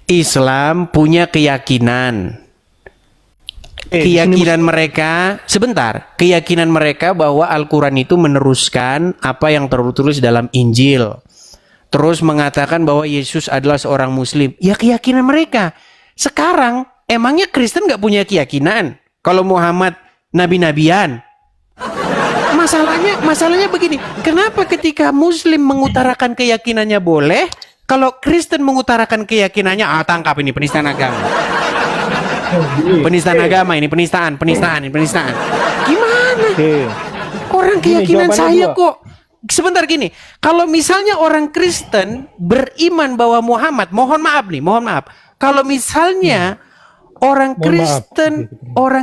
Islam punya keyakinan. Keyakinan mereka, sebentar. Keyakinan mereka bahwa Al-Quran itu meneruskan apa yang tertulis dalam Injil. Terus mengatakan bahwa Yesus adalah seorang Muslim. Ya keyakinan mereka. Sekarang Emangnya Kristen nggak punya keyakinan kalau Muhammad nabi-nabian? Masalahnya begini, kenapa ketika Muslim mengutarakan keyakinannya boleh, kalau Kristen mengutarakan keyakinannya, tangkap ini penistaan agama. Penistaan agama ini, penistaan. Gimana? Orang keyakinan saya kok. Sebentar gini, kalau misalnya orang Kristen beriman bahwa Muhammad, mohon maaf, kalau misalnya orang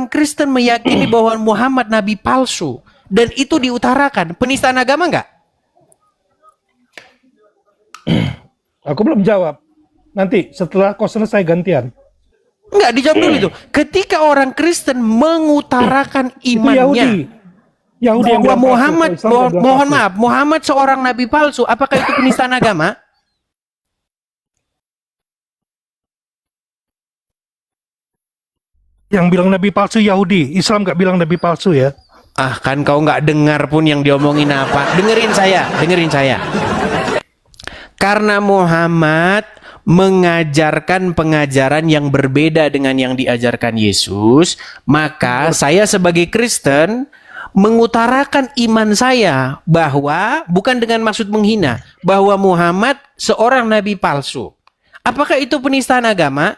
Kristen meyakini bahwa Muhammad nabi palsu dan itu diutarakan, penistaan agama enggak? Aku belum jawab. Nanti setelah kau selesai gantian. Enggak, dijawab dulu itu. Ketika orang Kristen mengutarakan imannya Yahudi yang bahwa bilang palsu, Islam yang bilang palsu. Muhammad seorang nabi palsu, apakah itu penistaan agama? Yang bilang nabi palsu Yahudi, Islam nggak bilang nabi palsu ya. Kan kau nggak dengar pun yang diomongin apa. Dengerin saya. Karena Muhammad mengajarkan pengajaran yang berbeda dengan yang diajarkan Yesus, maka saya sebagai Kristen mengutarakan iman saya bahwa, bukan dengan maksud menghina, bahwa Muhammad seorang nabi palsu. Apakah itu penistaan agama?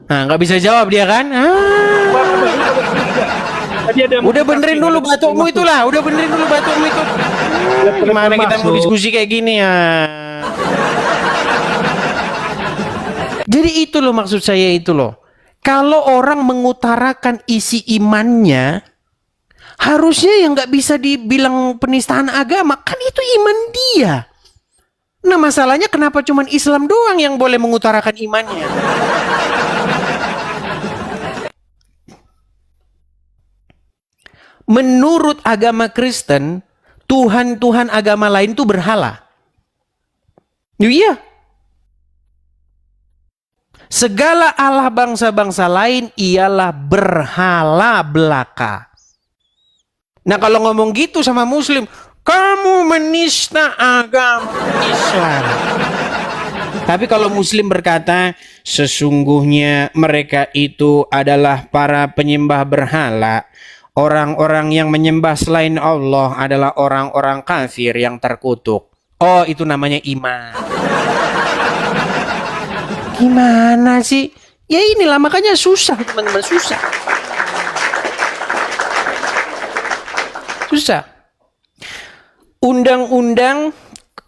Nggak bisa jawab dia kan? Udah benerin dulu batukmu itulah. Gimana kita mau diskusi kayak gini ya? Jadi itu loh maksud saya itu loh. Kalau orang mengutarakan isi imannya, harusnya yang nggak bisa dibilang penistaan agama, kan itu iman dia. Nah masalahnya kenapa cuman Islam doang yang boleh mengutarakan imannya? Menurut agama Kristen, Tuhan agama lain itu berhala. Iya. Segala Allah bangsa-bangsa lain ialah berhala belaka. Nah kalau ngomong gitu sama Muslim, kamu menista agama Islam. Tapi kalau Muslim berkata, sesungguhnya mereka itu adalah para penyembah berhala. Orang-orang yang menyembah selain Allah adalah orang-orang kafir yang terkutuk. Oh, itu namanya iman. Gimana sih? Ya inilah makanya susah teman-teman, susah. Undang-undang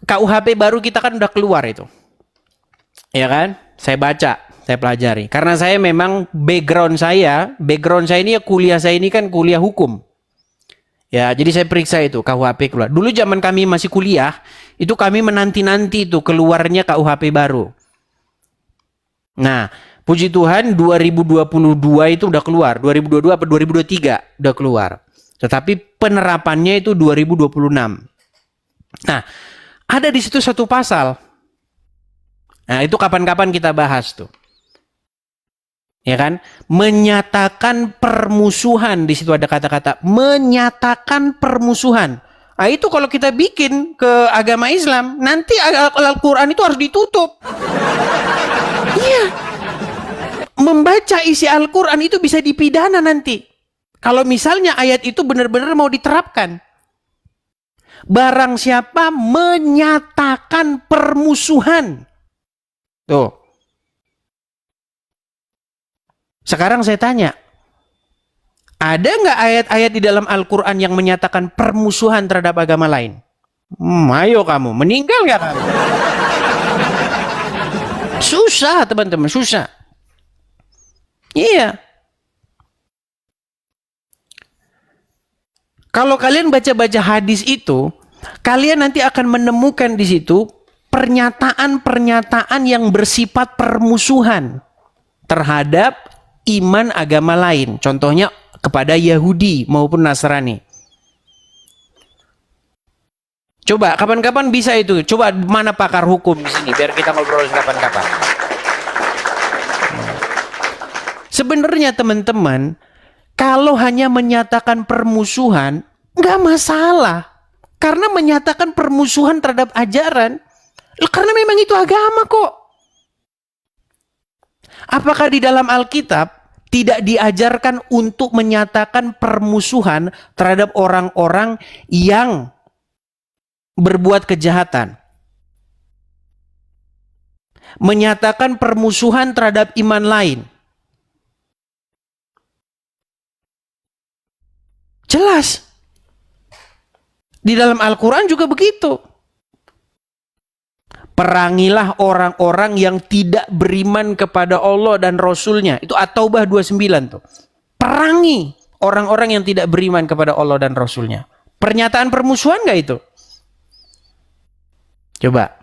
KUHP baru kita kan udah keluar itu. Ya kan? Saya baca, saya pelajari. Karena saya memang background saya ini ya kuliah saya ini kan kuliah hukum. Ya, jadi saya periksa itu KUHP keluar. Dulu zaman kami masih kuliah, itu kami menanti-nanti itu keluarnya KUHP baru. Nah, puji Tuhan 2022 itu udah keluar, 2022 apa 2023 udah keluar. Tetapi penerapannya itu 2026. Nah, ada di situ satu pasal. Nah, itu kapan-kapan kita bahas tuh. Ya kan? Menyatakan permusuhan, di situ ada kata-kata menyatakan permusuhan. Nah, itu kalau kita bikin ke agama Islam, nanti Al-Qur'an itu harus ditutup. Iya. Membaca isi Al-Qur'an itu bisa dipidana nanti. Kalau misalnya ayat itu benar-benar mau diterapkan. Barang siapa menyatakan permusuhan. Tuh. Sekarang saya tanya, ada nggak ayat-ayat di dalam Al-Quran yang menyatakan permusuhan terhadap agama lain? Ayo kamu, meninggal nggak kamu? Susah teman-teman, susah. Iya. Kalau kalian baca-baca hadis itu, kalian nanti akan menemukan di situ pernyataan-pernyataan yang bersifat permusuhan terhadap iman agama lain, contohnya kepada Yahudi maupun Nasrani. Coba kapan-kapan bisa itu. Coba mana pakar hukum di sini biar kita ngobrol kapan-kapan. Sebenarnya teman-teman, kalau hanya menyatakan permusuhan nggak masalah, karena menyatakan permusuhan terhadap ajaran Karena memang itu agama kok. Apakah di dalam Alkitab tidak diajarkan untuk menyatakan permusuhan terhadap orang-orang yang berbuat kejahatan? Menyatakan permusuhan terhadap iman lain. Jelas. Di dalam Al-Quran juga begitu. Perangilah orang-orang yang tidak beriman kepada Allah dan Rasulnya. Itu At-Taubah 29 tuh. Perangi orang-orang yang tidak beriman kepada Allah dan Rasulnya. Pernyataan permusuhan gak itu? Coba.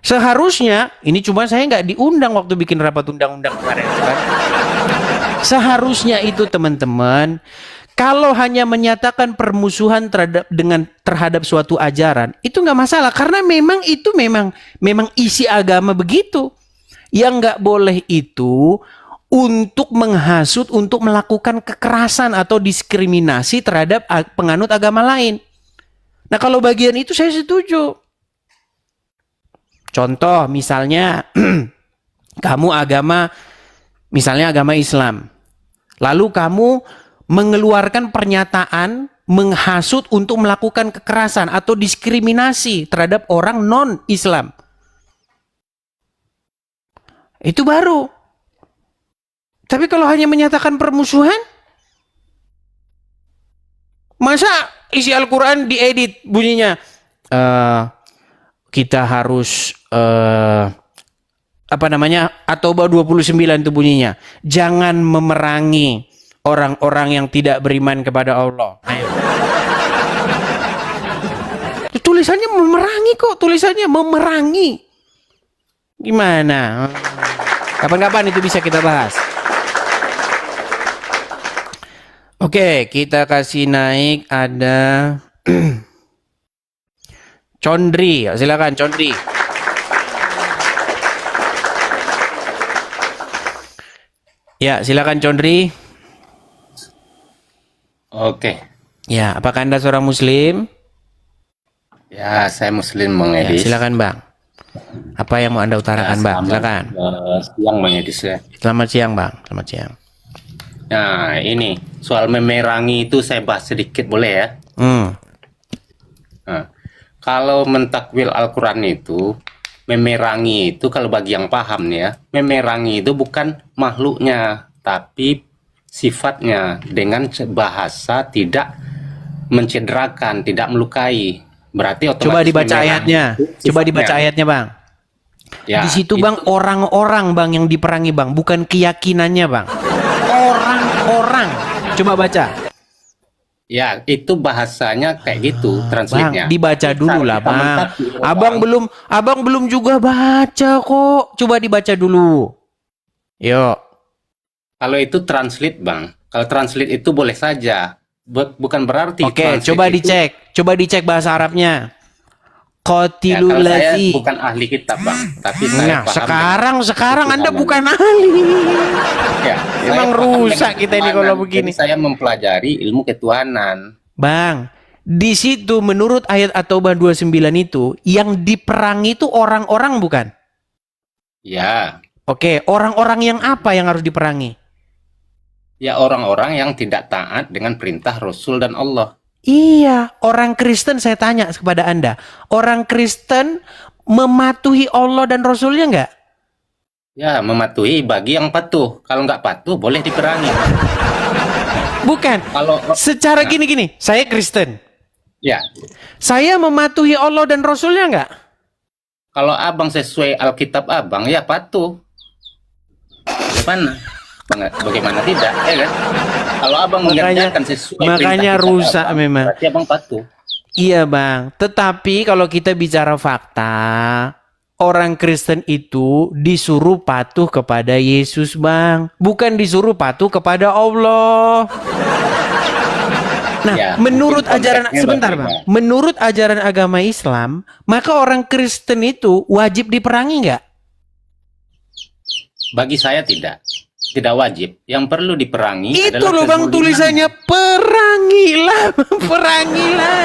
Seharusnya, ini cuma saya nggak diundang waktu bikin rapat undang-undang kemarin. Kan? Seharusnya itu teman-teman, kalau hanya menyatakan permusuhan terhadap suatu ajaran, itu nggak masalah. Karena memang itu memang isi agama begitu. Yang nggak boleh itu untuk menghasut, untuk melakukan kekerasan atau diskriminasi terhadap penganut agama lain. Nah kalau bagian itu saya setuju. Contoh misalnya kamu misalnya agama Islam. Lalu kamu mengeluarkan pernyataan menghasut untuk melakukan kekerasan atau diskriminasi terhadap orang non-Islam. Itu baru. Tapi kalau hanya menyatakan permusuhan, masa isi Al-Quran diedit bunyinya? Kita harus At-Taubah 29 itu bunyinya. Jangan memerangi orang-orang yang tidak beriman kepada Allah. Ayo. Tulisannya memerangi kok, tulisannya memerangi. Gimana? Kapan-kapan itu bisa kita bahas. Oke, kita kasih naik ada Condri, silakan Condri. Ya, silakan Condri. Oke. Ya, apakah Anda seorang Muslim? Ya, saya Muslim Bang Ya, Edis. silakan Bang. Apa yang mau Anda utarakan Bang? Silakan. Siang Bang Edis ya. Selamat siang Bang. Selamat siang. Nah, ini soal memerangi itu saya bahas sedikit boleh ya? Nah, kalau mentakwil Al-Quran itu, memerangi itu kalau bagi yang paham nih ya, memerangi itu bukan makhluknya, tapi sifatnya dengan bahasa tidak mencederakan, tidak melukai. Berarti otomatis Coba dibaca ayatnya. Coba dibaca ayatnya Bang. Ya, di situ Bang orang-orang Bang yang diperangi Bang, bukan keyakinannya Bang. Orang-orang. Coba baca. Ya, itu bahasanya kayak gitu, translate-nya. Bang, dibaca dulu lah, Bang. Abang belum juga baca kok. Coba dibaca dulu. Yuk. Kalau itu translate, Bang. Kalau translate itu boleh saja. Bukan berarti. Oke, coba dicek. Coba dicek bahasa Arabnya. Qatilul kalau saya ladzi. bukan ahli kitab, Bang. Tapi saya paham. Sekarang Anda bukan ahli. Ya, Emang saya paham rusak dengan kita ini ketuhanan. kalau begini. Jadi saya mempelajari ilmu ketuhanan. Bang, di situ menurut ayat At-Taubah 29 itu yang diperangi itu orang-orang bukan? Ya. Oke, orang-orang yang apa yang harus diperangi? Ya, orang-orang yang tidak taat dengan perintah Rasul dan Allah. Iya, orang Kristen saya tanya kepada Anda. Orang Kristen mematuhi Allah dan Rasulnya enggak? Ya, mematuhi bagi yang patuh. Kalau nggak patuh, boleh diperangi. Bukan. Kalau Secara gini-gini, saya Kristen. ya, Saya mematuhi Allah dan Rasulnya enggak? kalau abang sesuai Alkitab abang, ya patuh. Bagaimana? Bagaimana tidak, ya kan? Kalau abang mengerjakan sesuai makanya perintah rusak abang, memang. berarti abang patuh. Iya Bang, tetapi kalau kita bicara fakta, orang Kristen itu disuruh patuh kepada Yesus Bang, bukan disuruh patuh kepada Allah. Nah, Ya, menurut mungkin ajaran konteksnya sebentar berbeda. Bang, menurut ajaran agama Islam, maka orang Kristen itu wajib diperangi nggak? Bagi saya tidak wajib. Yang perlu diperangi Itu adalah loh Bang kezaliman. tulisannya perangilah, perangilah.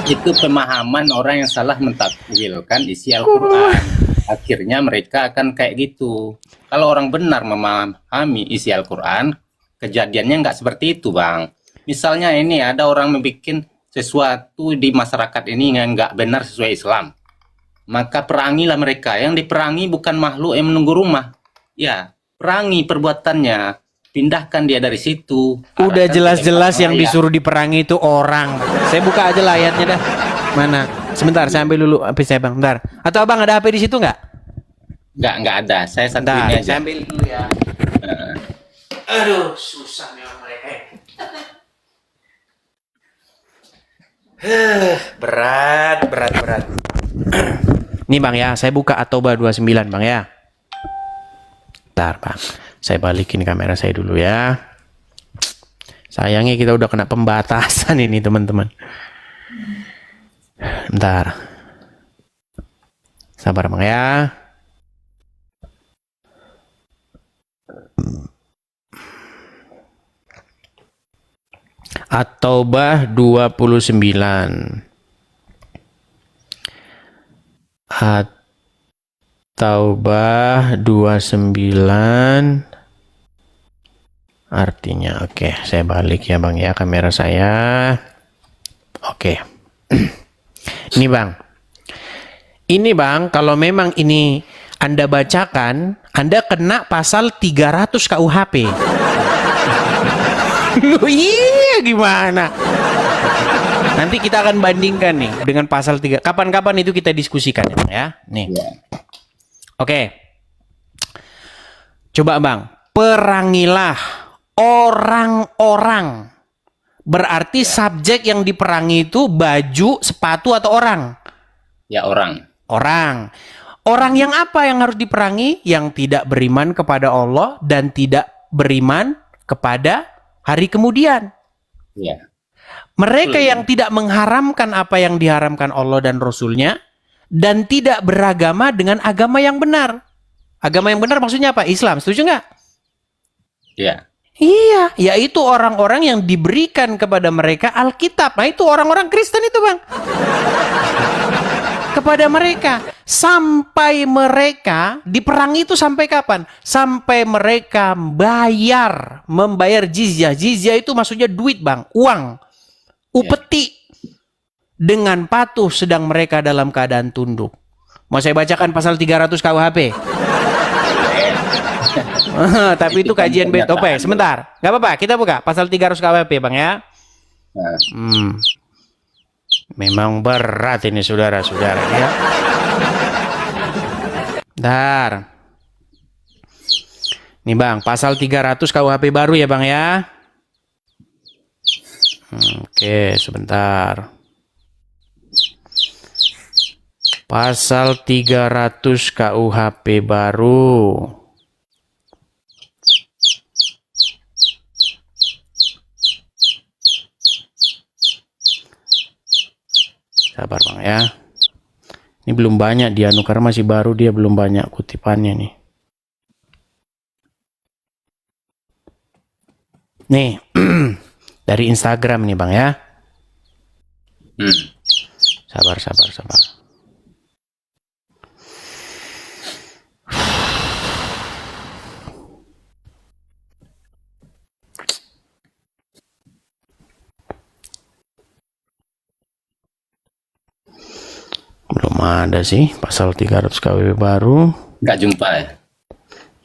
Itu pemahaman orang yang salah mentakwilkan isi Al-Quran. Akhirnya mereka akan kayak gitu. Kalau orang benar memahami isi Al-Quran, kejadiannya nggak seperti itu, Bang. Misalnya ini ada orang membuat sesuatu di masyarakat ini yang nggak benar sesuai Islam. Maka perangilah mereka. Yang diperangi bukan makhluk yang menunggu rumah. Ya, perangi perbuatannya. Pindahkan dia dari situ. Udah Arahkan jelas-jelas ke yang tempat disuruh diperangi itu orang. Saya buka aja lah ayatnya dah. Mana? Sebentar, saya ambil dulu HP saya, Bang. Bentar. Atau Abang ada HP di situ nggak? Nggak ada. Saya satu Bentar, ini aja. saya ambil dulu ya. Aduh, susah memang mereka. Berat. Nih Bang ya, saya buka At-Taubah 29 Bang ya. Bentar Bang, saya balikin kamera saya dulu ya. Sayangnya kita udah kena pembatasan ini teman-teman. Bentar. Sabar Bang ya. At-Taubah 29. At-Taubah 29 artinya oke, saya balik ya Bang ya kamera saya. Oke. Ini Bang. Ini Bang, kalau memang ini Anda bacakan, Anda kena pasal 300 KUHP. Loh, iya gimana? Nanti kita akan bandingkan nih dengan pasal 3. Kapan-kapan itu kita diskusikan ya, Bang ya. Nih. Oke. Coba Bang, perangilah orang-orang. Berarti subjek yang diperangi itu baju, sepatu atau orang? Ya, orang. Orang. Orang yang apa yang harus diperangi? Yang tidak beriman kepada Allah dan tidak beriman kepada hari kemudian. Ya. Mereka yang tidak mengharamkan apa yang diharamkan Allah dan Rasulnya dan tidak beragama dengan agama yang benar. Agama yang benar maksudnya apa? Islam. Setuju nggak? Ya. Iya, yaitu orang-orang yang diberikan kepada mereka Alkitab. Nah itu orang-orang Kristen itu Bang. Kepada mereka. Sampai mereka diperangi itu sampai kapan? Sampai mereka membayar jizyah. Jizyah itu maksudnya duit Bang, uang. Upeti. Dengan patuh sedang mereka dalam keadaan tunduk. Mau saya bacakan pasal 300 KUHP? Tapi itu kajian BTOP. Sebentar, nggak apa-apa. Kita buka pasal 300 KUHP Bang ya. Memang berat ini saudara-saudara ya. Bentar. Nih Bang, pasal 300 KUHP baru ya Bang ya. Oke, sebentar. Pasal 300 KUHP baru. Sabar Bang ya. Ini belum banyak dia karena masih baru, dia belum banyak kutipannya nih. Nih, dari Instagram nih Bang ya. Sabar. Belum ada sih pasal 300 KUHP baru. Nggak jumpa ya?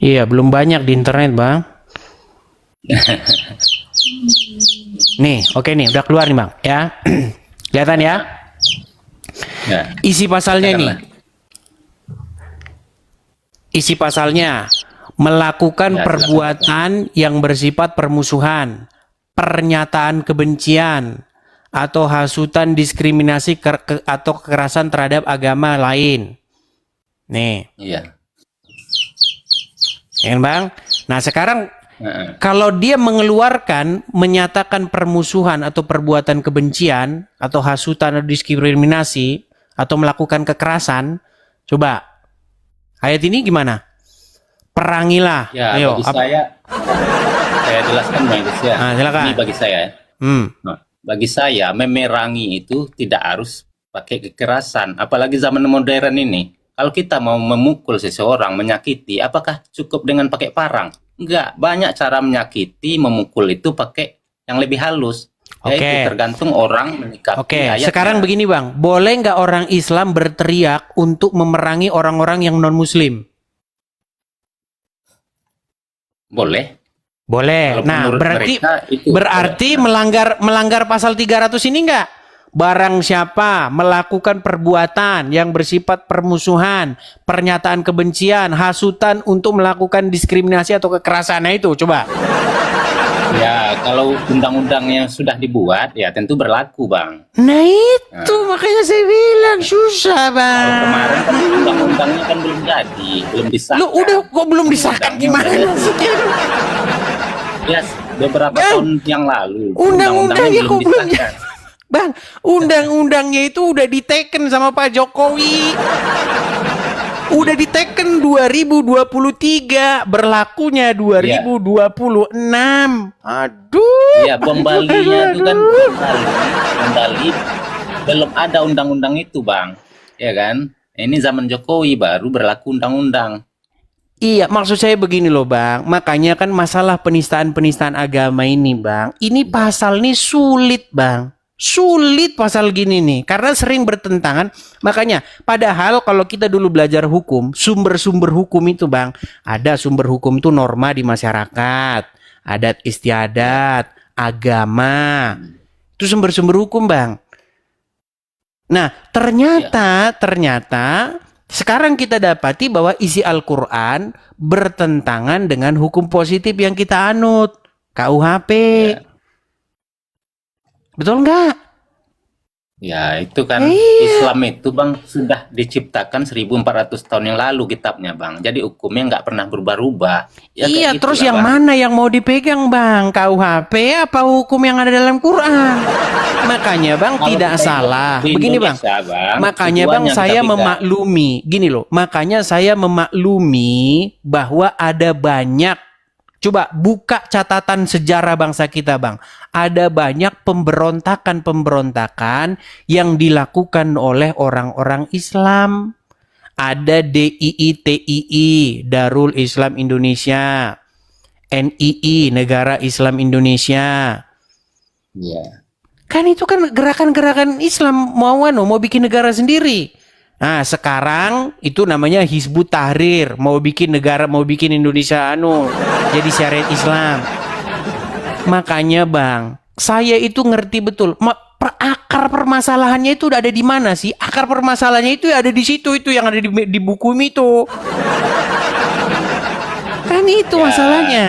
Iya, belum banyak di internet Bang. Nih, oke nih, udah keluar nih Bang ya. Kelihatan ya? Ya. Isi pasalnya nih. Isi pasalnya melakukan perbuatan yang bersifat permusuhan, pernyataan kebencian, atau hasutan diskriminasi atau kekerasan terhadap agama lain. Nih. Iya. Ya Bang? Nah sekarang kalau dia menyatakan permusuhan atau perbuatan kebencian atau hasutan atau diskriminasi atau melakukan kekerasan, coba ayat ini gimana? Perangilah. Ya, ayo. bagi saya jelaskan Bang Idris ya. Nah, silakan. Ini bagi saya ya. bagi saya memerangi itu tidak harus pakai kekerasan, apalagi zaman modern ini. Kalau kita mau memukul seseorang, menyakiti, apakah cukup dengan pakai parang? Enggak, banyak cara menyakiti, memukul itu pakai yang lebih halus. Oke. Yaitu tergantung orang menyikapi Oke, ayatnya. sekarang begini Bang, boleh nggak orang Islam berteriak untuk memerangi orang-orang yang non-Muslim? Boleh. Boleh. Kalau Nah, menurut berarti mereka itu berarti melanggar pasal 300 ini enggak? Barang siapa melakukan perbuatan yang bersifat permusuhan, pernyataan kebencian, hasutan untuk melakukan diskriminasi atau kekerasan, nah itu coba. ya kalau undang-undang yang sudah dibuat ya tentu berlaku, Bang. Nah itu makanya saya bilang susah Kalau Bang. kemarin kan undang-undangnya kan belum jadi, belum disahkan. Lu udah kok belum disahkan Undang-undangnya gimana udah sih? Ya, beberapa Bang, tahun yang lalu undang-undangnya kok belum disahkan. Bang, undang-undangnya itu udah diteken sama Pak Jokowi. Udah diteken 2023, berlakunya 2026. Aduh. Ya, bom Balinya itu kan bom Bali belum ada undang-undang itu, Bang. Ya kan? Ini zaman Jokowi baru berlaku undang-undang. Iya, maksud saya begini loh Bang. Makanya kan masalah penistaan-penistaan agama ini Bang. Ini pasal nih sulit Bang. Sulit pasal gini nih. Karena sering bertentangan. Makanya padahal kalau kita dulu belajar hukum, sumber-sumber hukum itu Bang. Ada sumber hukum itu norma di masyarakat. Adat istiadat, agama. Itu sumber-sumber hukum Bang. Nah ternyata sekarang kita dapati bahwa isi Al-Quran bertentangan dengan hukum positif yang kita anut, KUHP. Ya. Betul nggak? Ya, itu kan Iya. Islam itu, Bang, sudah diciptakan 1400 tahun yang lalu kitabnya, Bang. Jadi hukumnya nggak pernah berubah-ubah. Ya, Iya, kayak terus gitulah, yang Bang. mana yang mau dipegang Bang? KUHP apa hukum yang ada dalam Quran? Makanya Bang Kalau tidak kita salah. di Begini Bang. Indonesia, Bang, Makanya tujuan Bang yang saya kita pegang. memaklumi. Gini loh. Makanya saya memaklumi bahwa ada banyak. Coba buka catatan sejarah bangsa kita Bang. Ada banyak pemberontakan-pemberontakan yang dilakukan oleh orang-orang Islam. Ada DII, Darul Islam Indonesia. NII, Negara Islam Indonesia. Iya. Kan itu kan gerakan-gerakan Islam mau bikin negara sendiri. Nah, sekarang itu namanya Hizbut Tahrir, mau bikin negara, mau bikin Indonesia jadi syariat Islam. Makanya Bang, saya itu ngerti betul. Akar permasalahannya itu udah ada di mana sih? Akar permasalahannya itu ada di situ, itu yang ada di buku itu. Kan itu Ya. masalahnya.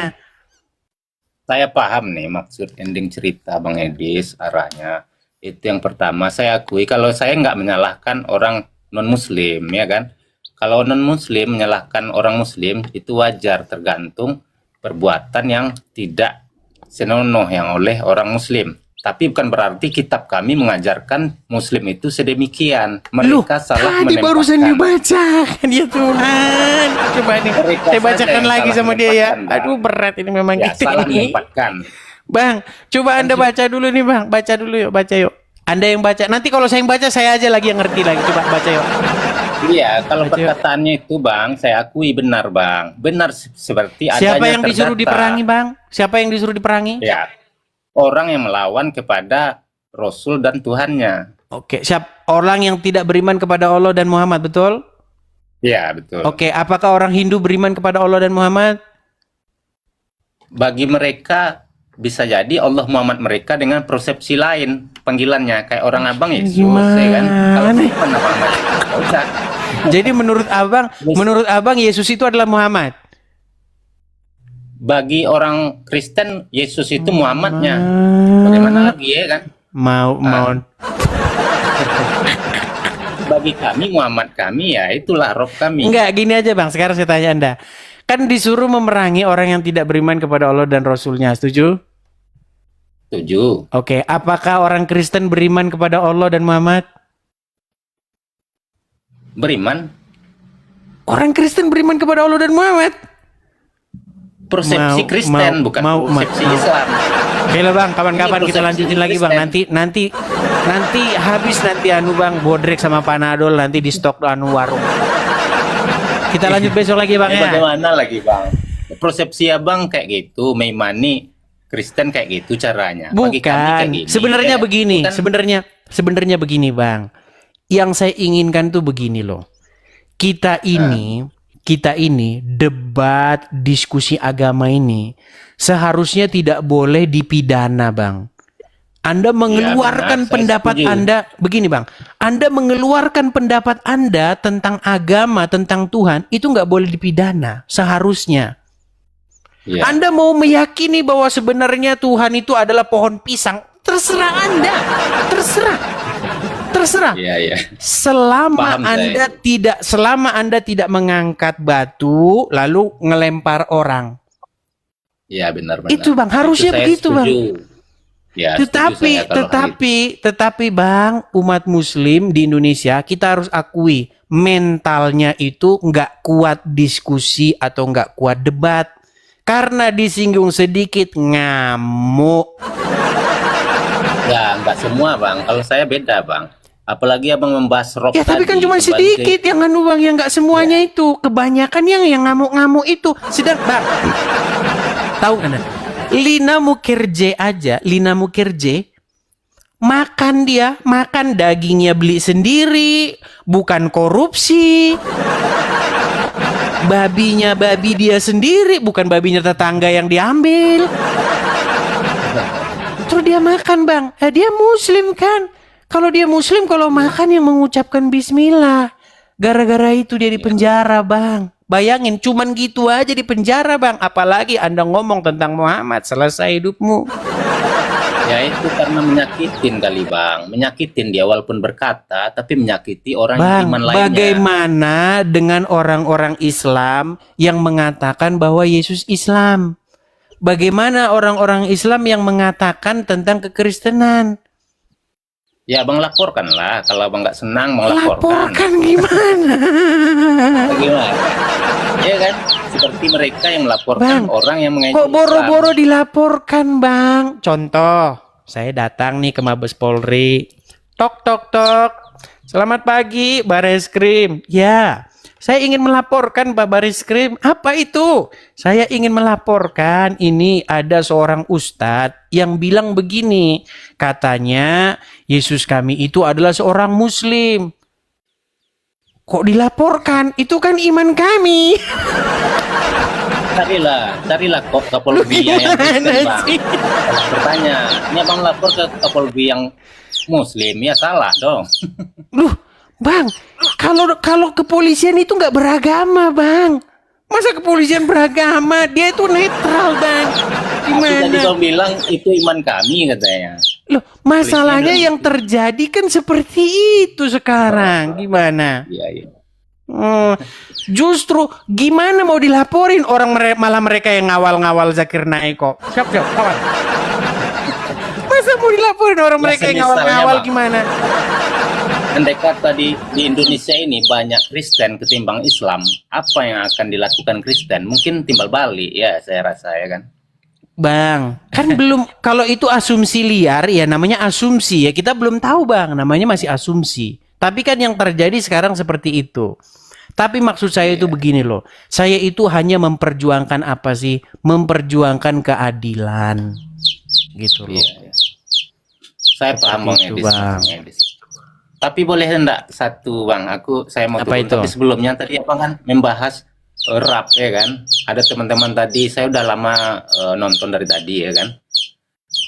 Saya paham nih maksud ending cerita Bang Edis, arahnya. Itu yang pertama, saya akui kalau saya nggak menyalahkan orang non-muslim, ya kan? Kalau non-muslim menyalahkan orang muslim, itu wajar, tergantung perbuatan yang tidak senonoh yang oleh orang muslim. Tapi bukan berarti kitab kami mengajarkan muslim itu sedemikian. Mereka salah tadi menempatkan. barusan dibacakan ya Tuhan. Coba nih, Mereka saya bacakan saja yang lagi salah sama dia ya. menempatkan, Bang. Aduh berat ini memang Ya, gitu salah ini. menempatkan. Bang, coba Anda baca dulu nih Bang. Baca dulu yuk, baca yuk. Anda yang baca. Nanti kalau saya yang baca, saya aja lagi yang ngerti lagi. Coba baca yuk. Iya, kalau Baca yuk. perkataannya itu Bang, saya akui benar Bang. Benar seperti Siapa adanya yang disuruh terdata. diperangi Bang? Siapa yang disuruh diperangi? Ya, orang yang melawan kepada Rasul dan Tuhannya. Oke, orang yang tidak beriman kepada Allah dan Muhammad, betul? Ya, betul. Oke, apakah orang Hindu beriman kepada Allah dan Muhammad? Bagi mereka bisa jadi Allah Muhammad mereka dengan persepsi lain panggilannya, kayak orang abang Yesus, ya kan? Kalau Gimana? bukan abang Yesus, ya udah. Jadi menurut abang Yesus itu adalah Muhammad. Bagi orang Kristen Yesus itu Muhammadnya. Ah. Bagaimana lagi ya kan? Mau Bagi kami Muhammad kami ya itulah Rob kami. Enggak, gini aja Bang. Sekarang saya tanya Anda. Kan disuruh memerangi orang yang tidak beriman kepada Allah dan Rasulnya. Setuju? Setuju. Oke. Apakah orang Kristen beriman kepada Allah dan Muhammad? Beriman. Orang Kristen beriman kepada Allah dan Muhammad. Persepsi Kristen bukan persepsi Islam. Oke lah bang, kapan-kapan Ini kita lanjutin lagi bang. Nanti habis nanti anu bang, bodrek sama panadol nanti di stok anu warung. Kita lanjut besok lagi bang ya. Bagaimana lagi bang? Persepsi abang kayak gitu, Meimani Kristen kayak gitu caranya. Bagi kami kayak Bukan. gini. Sebenarnya Ya, begini. bukan- Sebenarnya begini bang. Yang saya inginkan tuh begini loh. Kita ini debat diskusi agama ini seharusnya tidak boleh dipidana bang. Anda mengeluarkan benar, saya pendapat setuju. Anda begini bang. Anda mengeluarkan pendapat Anda tentang agama, tentang Tuhan itu nggak boleh dipidana seharusnya. Ya. Anda mau meyakini bahwa sebenarnya Tuhan itu adalah pohon pisang, terserah Anda, terserah. Iya, iya. Selama Paham Anda tidak mengangkat batu lalu ngelempar orang. Iya, benar-benar. Itu bang, harusnya Itu saya begitu bang. setuju. Ya, setuju saya kalau hal itu. Tetapi bang, umat Muslim di Indonesia kita harus akui mentalnya itu nggak kuat diskusi atau nggak kuat debat. Karena disinggung sedikit ngamuk. Ya, nggak semua bang. Kalau saya beda bang. Apalagi abang membahas rob Ya tapi kan tadi, cuma sebagai- sedikit yang anu bang, yang nggak semuanya itu. Kebanyakan yang ngamuk-ngamuk itu. Sedang bang, tahu kan? Lina Mukherjee makan dagingnya beli sendiri, bukan korupsi. Babi dia sendiri, bukan babinya tetangga yang diambil. Terus dia makan bang, dia Muslim kan? Kalau dia Muslim, kalau makan yang mengucapkan Bismillah. Gara-gara itu dia di penjara bang. Bayangin, cuman gitu aja di penjara bang. Apalagi Anda ngomong tentang Muhammad, selesai hidupmu. Ya itu karena menyakitin kali bang. Menyakitin dia walaupun berkata, tapi menyakiti orang Bang, iman lainnya. bagaimana dengan orang-orang Islam yang mengatakan bahwa Yesus Islam? Bagaimana orang-orang Islam yang mengatakan tentang kekristenan? Ya abang laporkan lah. Kalau abang nggak senang mau laporkan. Laporkan gimana? Bagaimana? Iya kan? Seperti mereka yang melaporkan Bang, orang yang mengaji Kok Islam. boro-boro dilaporkan bang? Contoh, saya datang nih ke Mabes Polri. Tok tok tok. Selamat pagi Bareskrim. Ya, saya ingin melaporkan Pak Bareskrim. Apa itu? Saya ingin melaporkan ini ada seorang ustadz yang bilang begini. Katanya Yesus kami itu adalah seorang Muslim. Kok dilaporkan? Itu kan iman kami. Carilah kok Kapolri yang Kristen gimana bang. sih? Bertanya, ini abang lapor ke Kapolri yang Muslim, ya salah dong. Loh, bang, kalau kepolisian itu nggak beragama, bang. Masa kepolisian beragama? Dia itu netral, bang. Tapi tadi Gimana? kau bilang itu iman kami katanya. Loh, masalahnya Kepolisian yang terjadi kan seperti itu sekarang. Gimana? Iya, iya. Justru gimana mau dilaporin orang malah mereka yang ngawal-ngawal Zakir Naik kok. Siap, kawan. Masa mau dilaporin orang Ya, mereka yang semisalnya, ngawal-ngawal Bang. gimana? Andai kata di Indonesia ini banyak Kristen ketimbang Islam, apa yang akan dilakukan Kristen? Mungkin timbal balik ya, saya rasa ya kan. Bang, kan belum, kalau itu asumsi liar ya namanya asumsi ya, kita belum tahu bang, namanya masih asumsi. Tapi kan yang terjadi sekarang seperti itu. Tapi maksud saya itu begini loh, saya itu hanya memperjuangkan apa sih? Memperjuangkan keadilan, gitu loh. Iya, iya. Saya paham Bang Itu, Edis, Bang. Bang Edis. Tapi boleh enggak satu Bang, saya mau Apa turun. itu? Tapi sebelumnya tadi apa kan membahas rap ya kan. Ada teman-teman tadi, saya udah lama nonton dari tadi ya kan.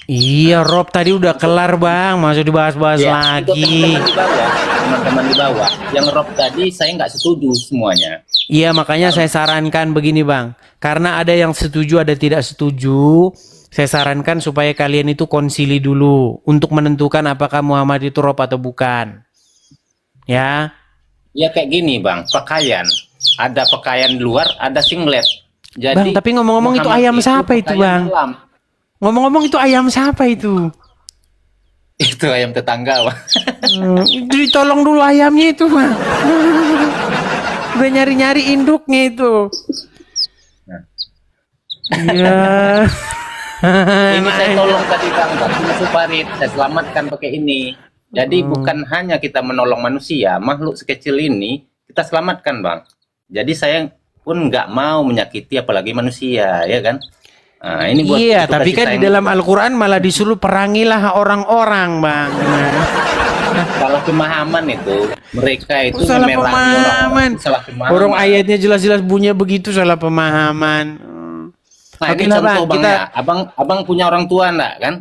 Iya, Rob tadi udah kelar bang, masuk dibahas-bahas Ya, untuk lagi. teman-teman di bawah, yang Rob tadi saya nggak setuju semuanya. Iya, makanya saya sarankan begini bang, karena ada yang setuju, ada tidak setuju. Saya sarankan supaya kalian itu konsili dulu untuk menentukan apakah Muhammad itu Rob atau bukan. Ya, Ya kayak gini Bang, pakaian. Ada pakaian luar, ada singlet. Jadi, bang. Tapi ngomong-ngomong itu Muhammad ayam siapa itu pakaian bang? Islam. Ngomong-ngomong itu ayam siapa itu? Itu ayam tetangga Bang. Ditolong dulu ayamnya itu bang. Udah nyari-nyari induknya itu. Iya. Ini saya tolong tadi Bang, Bang Suparit, saya selamatkan pakai ini. Jadi bukan hanya kita menolong manusia, makhluk sekecil ini kita selamatkan Bang. Jadi saya pun nggak mau menyakiti apalagi manusia, ya kan? Nah, ini buat Iya, itu tapi kasih kan di sayang. dalam Al-Quran malah disuruh perangilah orang-orang, Bang. Salah pemahaman itu. Mereka itu Salah memerangi pemahaman. orang-orang itu salah pemahaman. Orang ayatnya jelas-jelas bunyinya begitu, salah pemahaman. Nah, Oke ini lah, contoh Bang, Bang kita ya. Abang punya orang tua enggak kan?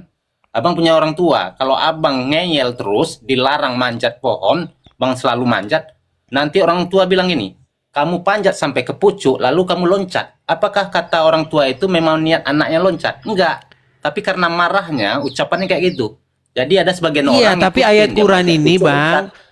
Abang punya orang tua. Kalau abang ngeyel terus, dilarang manjat pohon, bang selalu manjat. Nanti orang tua bilang gini, kamu panjat sampai ke pucuk, lalu kamu loncat. Apakah kata orang tua itu memang niat anaknya loncat? Enggak. Tapi karena marahnya, ucapannya kayak gitu. Jadi ada sebagian iya, orang tapi ngikutin, ayat dia Quran manjat ini, pucuk, Bang. loncat.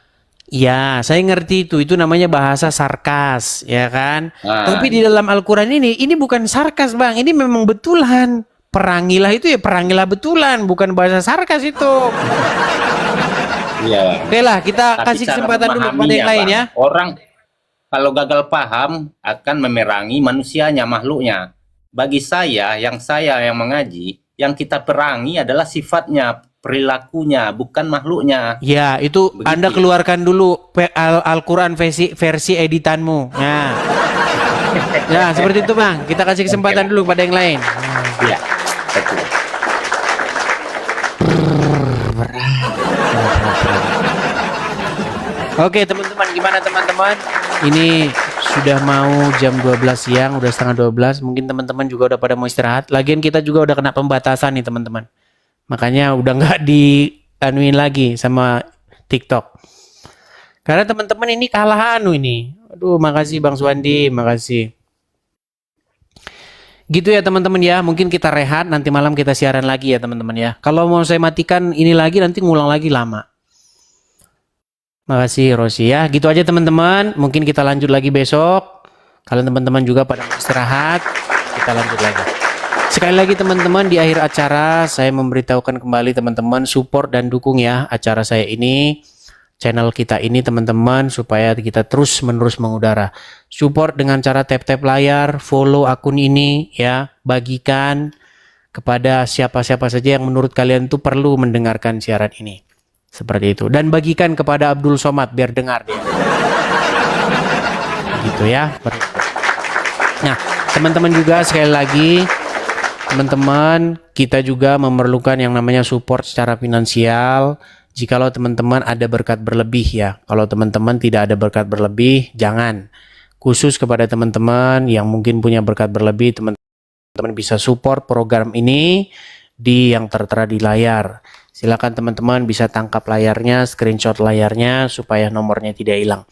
Ya, saya ngerti itu. Itu namanya bahasa sarkas, ya kan? Nah, Tapi di dalam Al-Quran ini bukan sarkas, Bang. Ini memang betulan. Perangilah itu ya perangilah betulan, bukan bahasa sarkas itu. iya. Oke lah, kita Tapi kasih cara kesempatan dulu pada yang memahaminya, lain Bang. ya. Orang kalau gagal paham akan memerangi manusianya, makhluknya. Bagi saya yang mengaji, yang kita perangi adalah sifatnya, perilakunya, bukan makhluknya. Ya, itu Begitu. Anda keluarkan dulu Al-Quran versi editanmu. Nah. Ya, seperti itu, Bang. Kita kasih kesempatan dulu pada yang lain. Iya, betul. Oke, teman-teman, gimana teman-teman? Ini sudah mau jam 12 siang, udah setengah 12. Mungkin teman-teman juga udah pada mau istirahat. Lagian kita juga udah kena pembatasan nih, teman-teman. Makanya udah nggak dianuin lagi sama TikTok. Karena teman-teman ini kalah ini. Aduh, makasih Bang Suwandi, makasih. Gitu ya teman-teman ya, mungkin kita rehat, nanti malam kita siaran lagi ya teman-teman ya. Kalau mau saya matikan ini lagi, nanti ngulang lagi lama. Makasih Rosi ya, gitu aja teman-teman, mungkin kita lanjut lagi besok. Kalian teman-teman juga pada mau istirahat, kita lanjut lagi. Sekali lagi teman-teman, di akhir acara saya memberitahukan kembali teman-teman support dan dukung ya acara saya ini, channel kita ini teman-teman, supaya kita terus menerus mengudara. Support dengan cara tap-tap layar, follow akun ini ya, bagikan kepada siapa-siapa saja yang menurut kalian tuh perlu mendengarkan siaran ini. Seperti itu. Dan bagikan kepada Abdul Somad biar dengar dia. Gitu ya. Nah, teman-teman juga sekali lagi, teman-teman, kita juga memerlukan yang namanya support secara finansial. Jikalau teman-teman ada berkat berlebih ya. Kalau teman-teman tidak ada berkat berlebih, jangan. Khusus kepada teman-teman yang mungkin punya berkat berlebih, teman-teman bisa support program ini di yang tertera di layar. Silakan teman-teman bisa tangkap layarnya, screenshot layarnya supaya nomornya tidak hilang.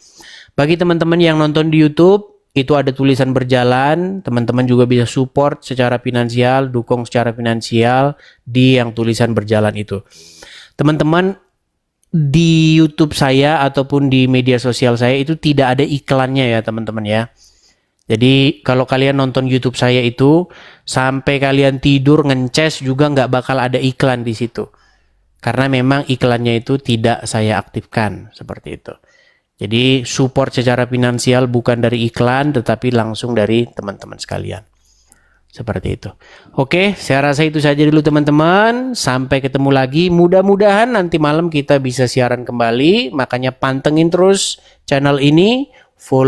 Bagi teman-teman yang nonton di YouTube, itu ada tulisan berjalan, teman-teman juga bisa support secara finansial, dukung secara finansial di yang tulisan berjalan itu. Teman-teman, di YouTube saya ataupun di media sosial saya itu tidak ada iklannya ya teman-teman ya. Jadi kalau kalian nonton YouTube saya itu sampai kalian tidur ngeces juga nggak bakal ada iklan di situ. Karena memang iklannya itu tidak saya aktifkan seperti itu. Jadi support secara finansial bukan dari iklan tetapi langsung dari teman-teman sekalian. Seperti itu. Oke, saya rasa itu saja dulu teman-teman. Sampai ketemu lagi. Mudah-mudahan nanti malam kita bisa siaran kembali. Makanya pantengin terus channel ini. Follow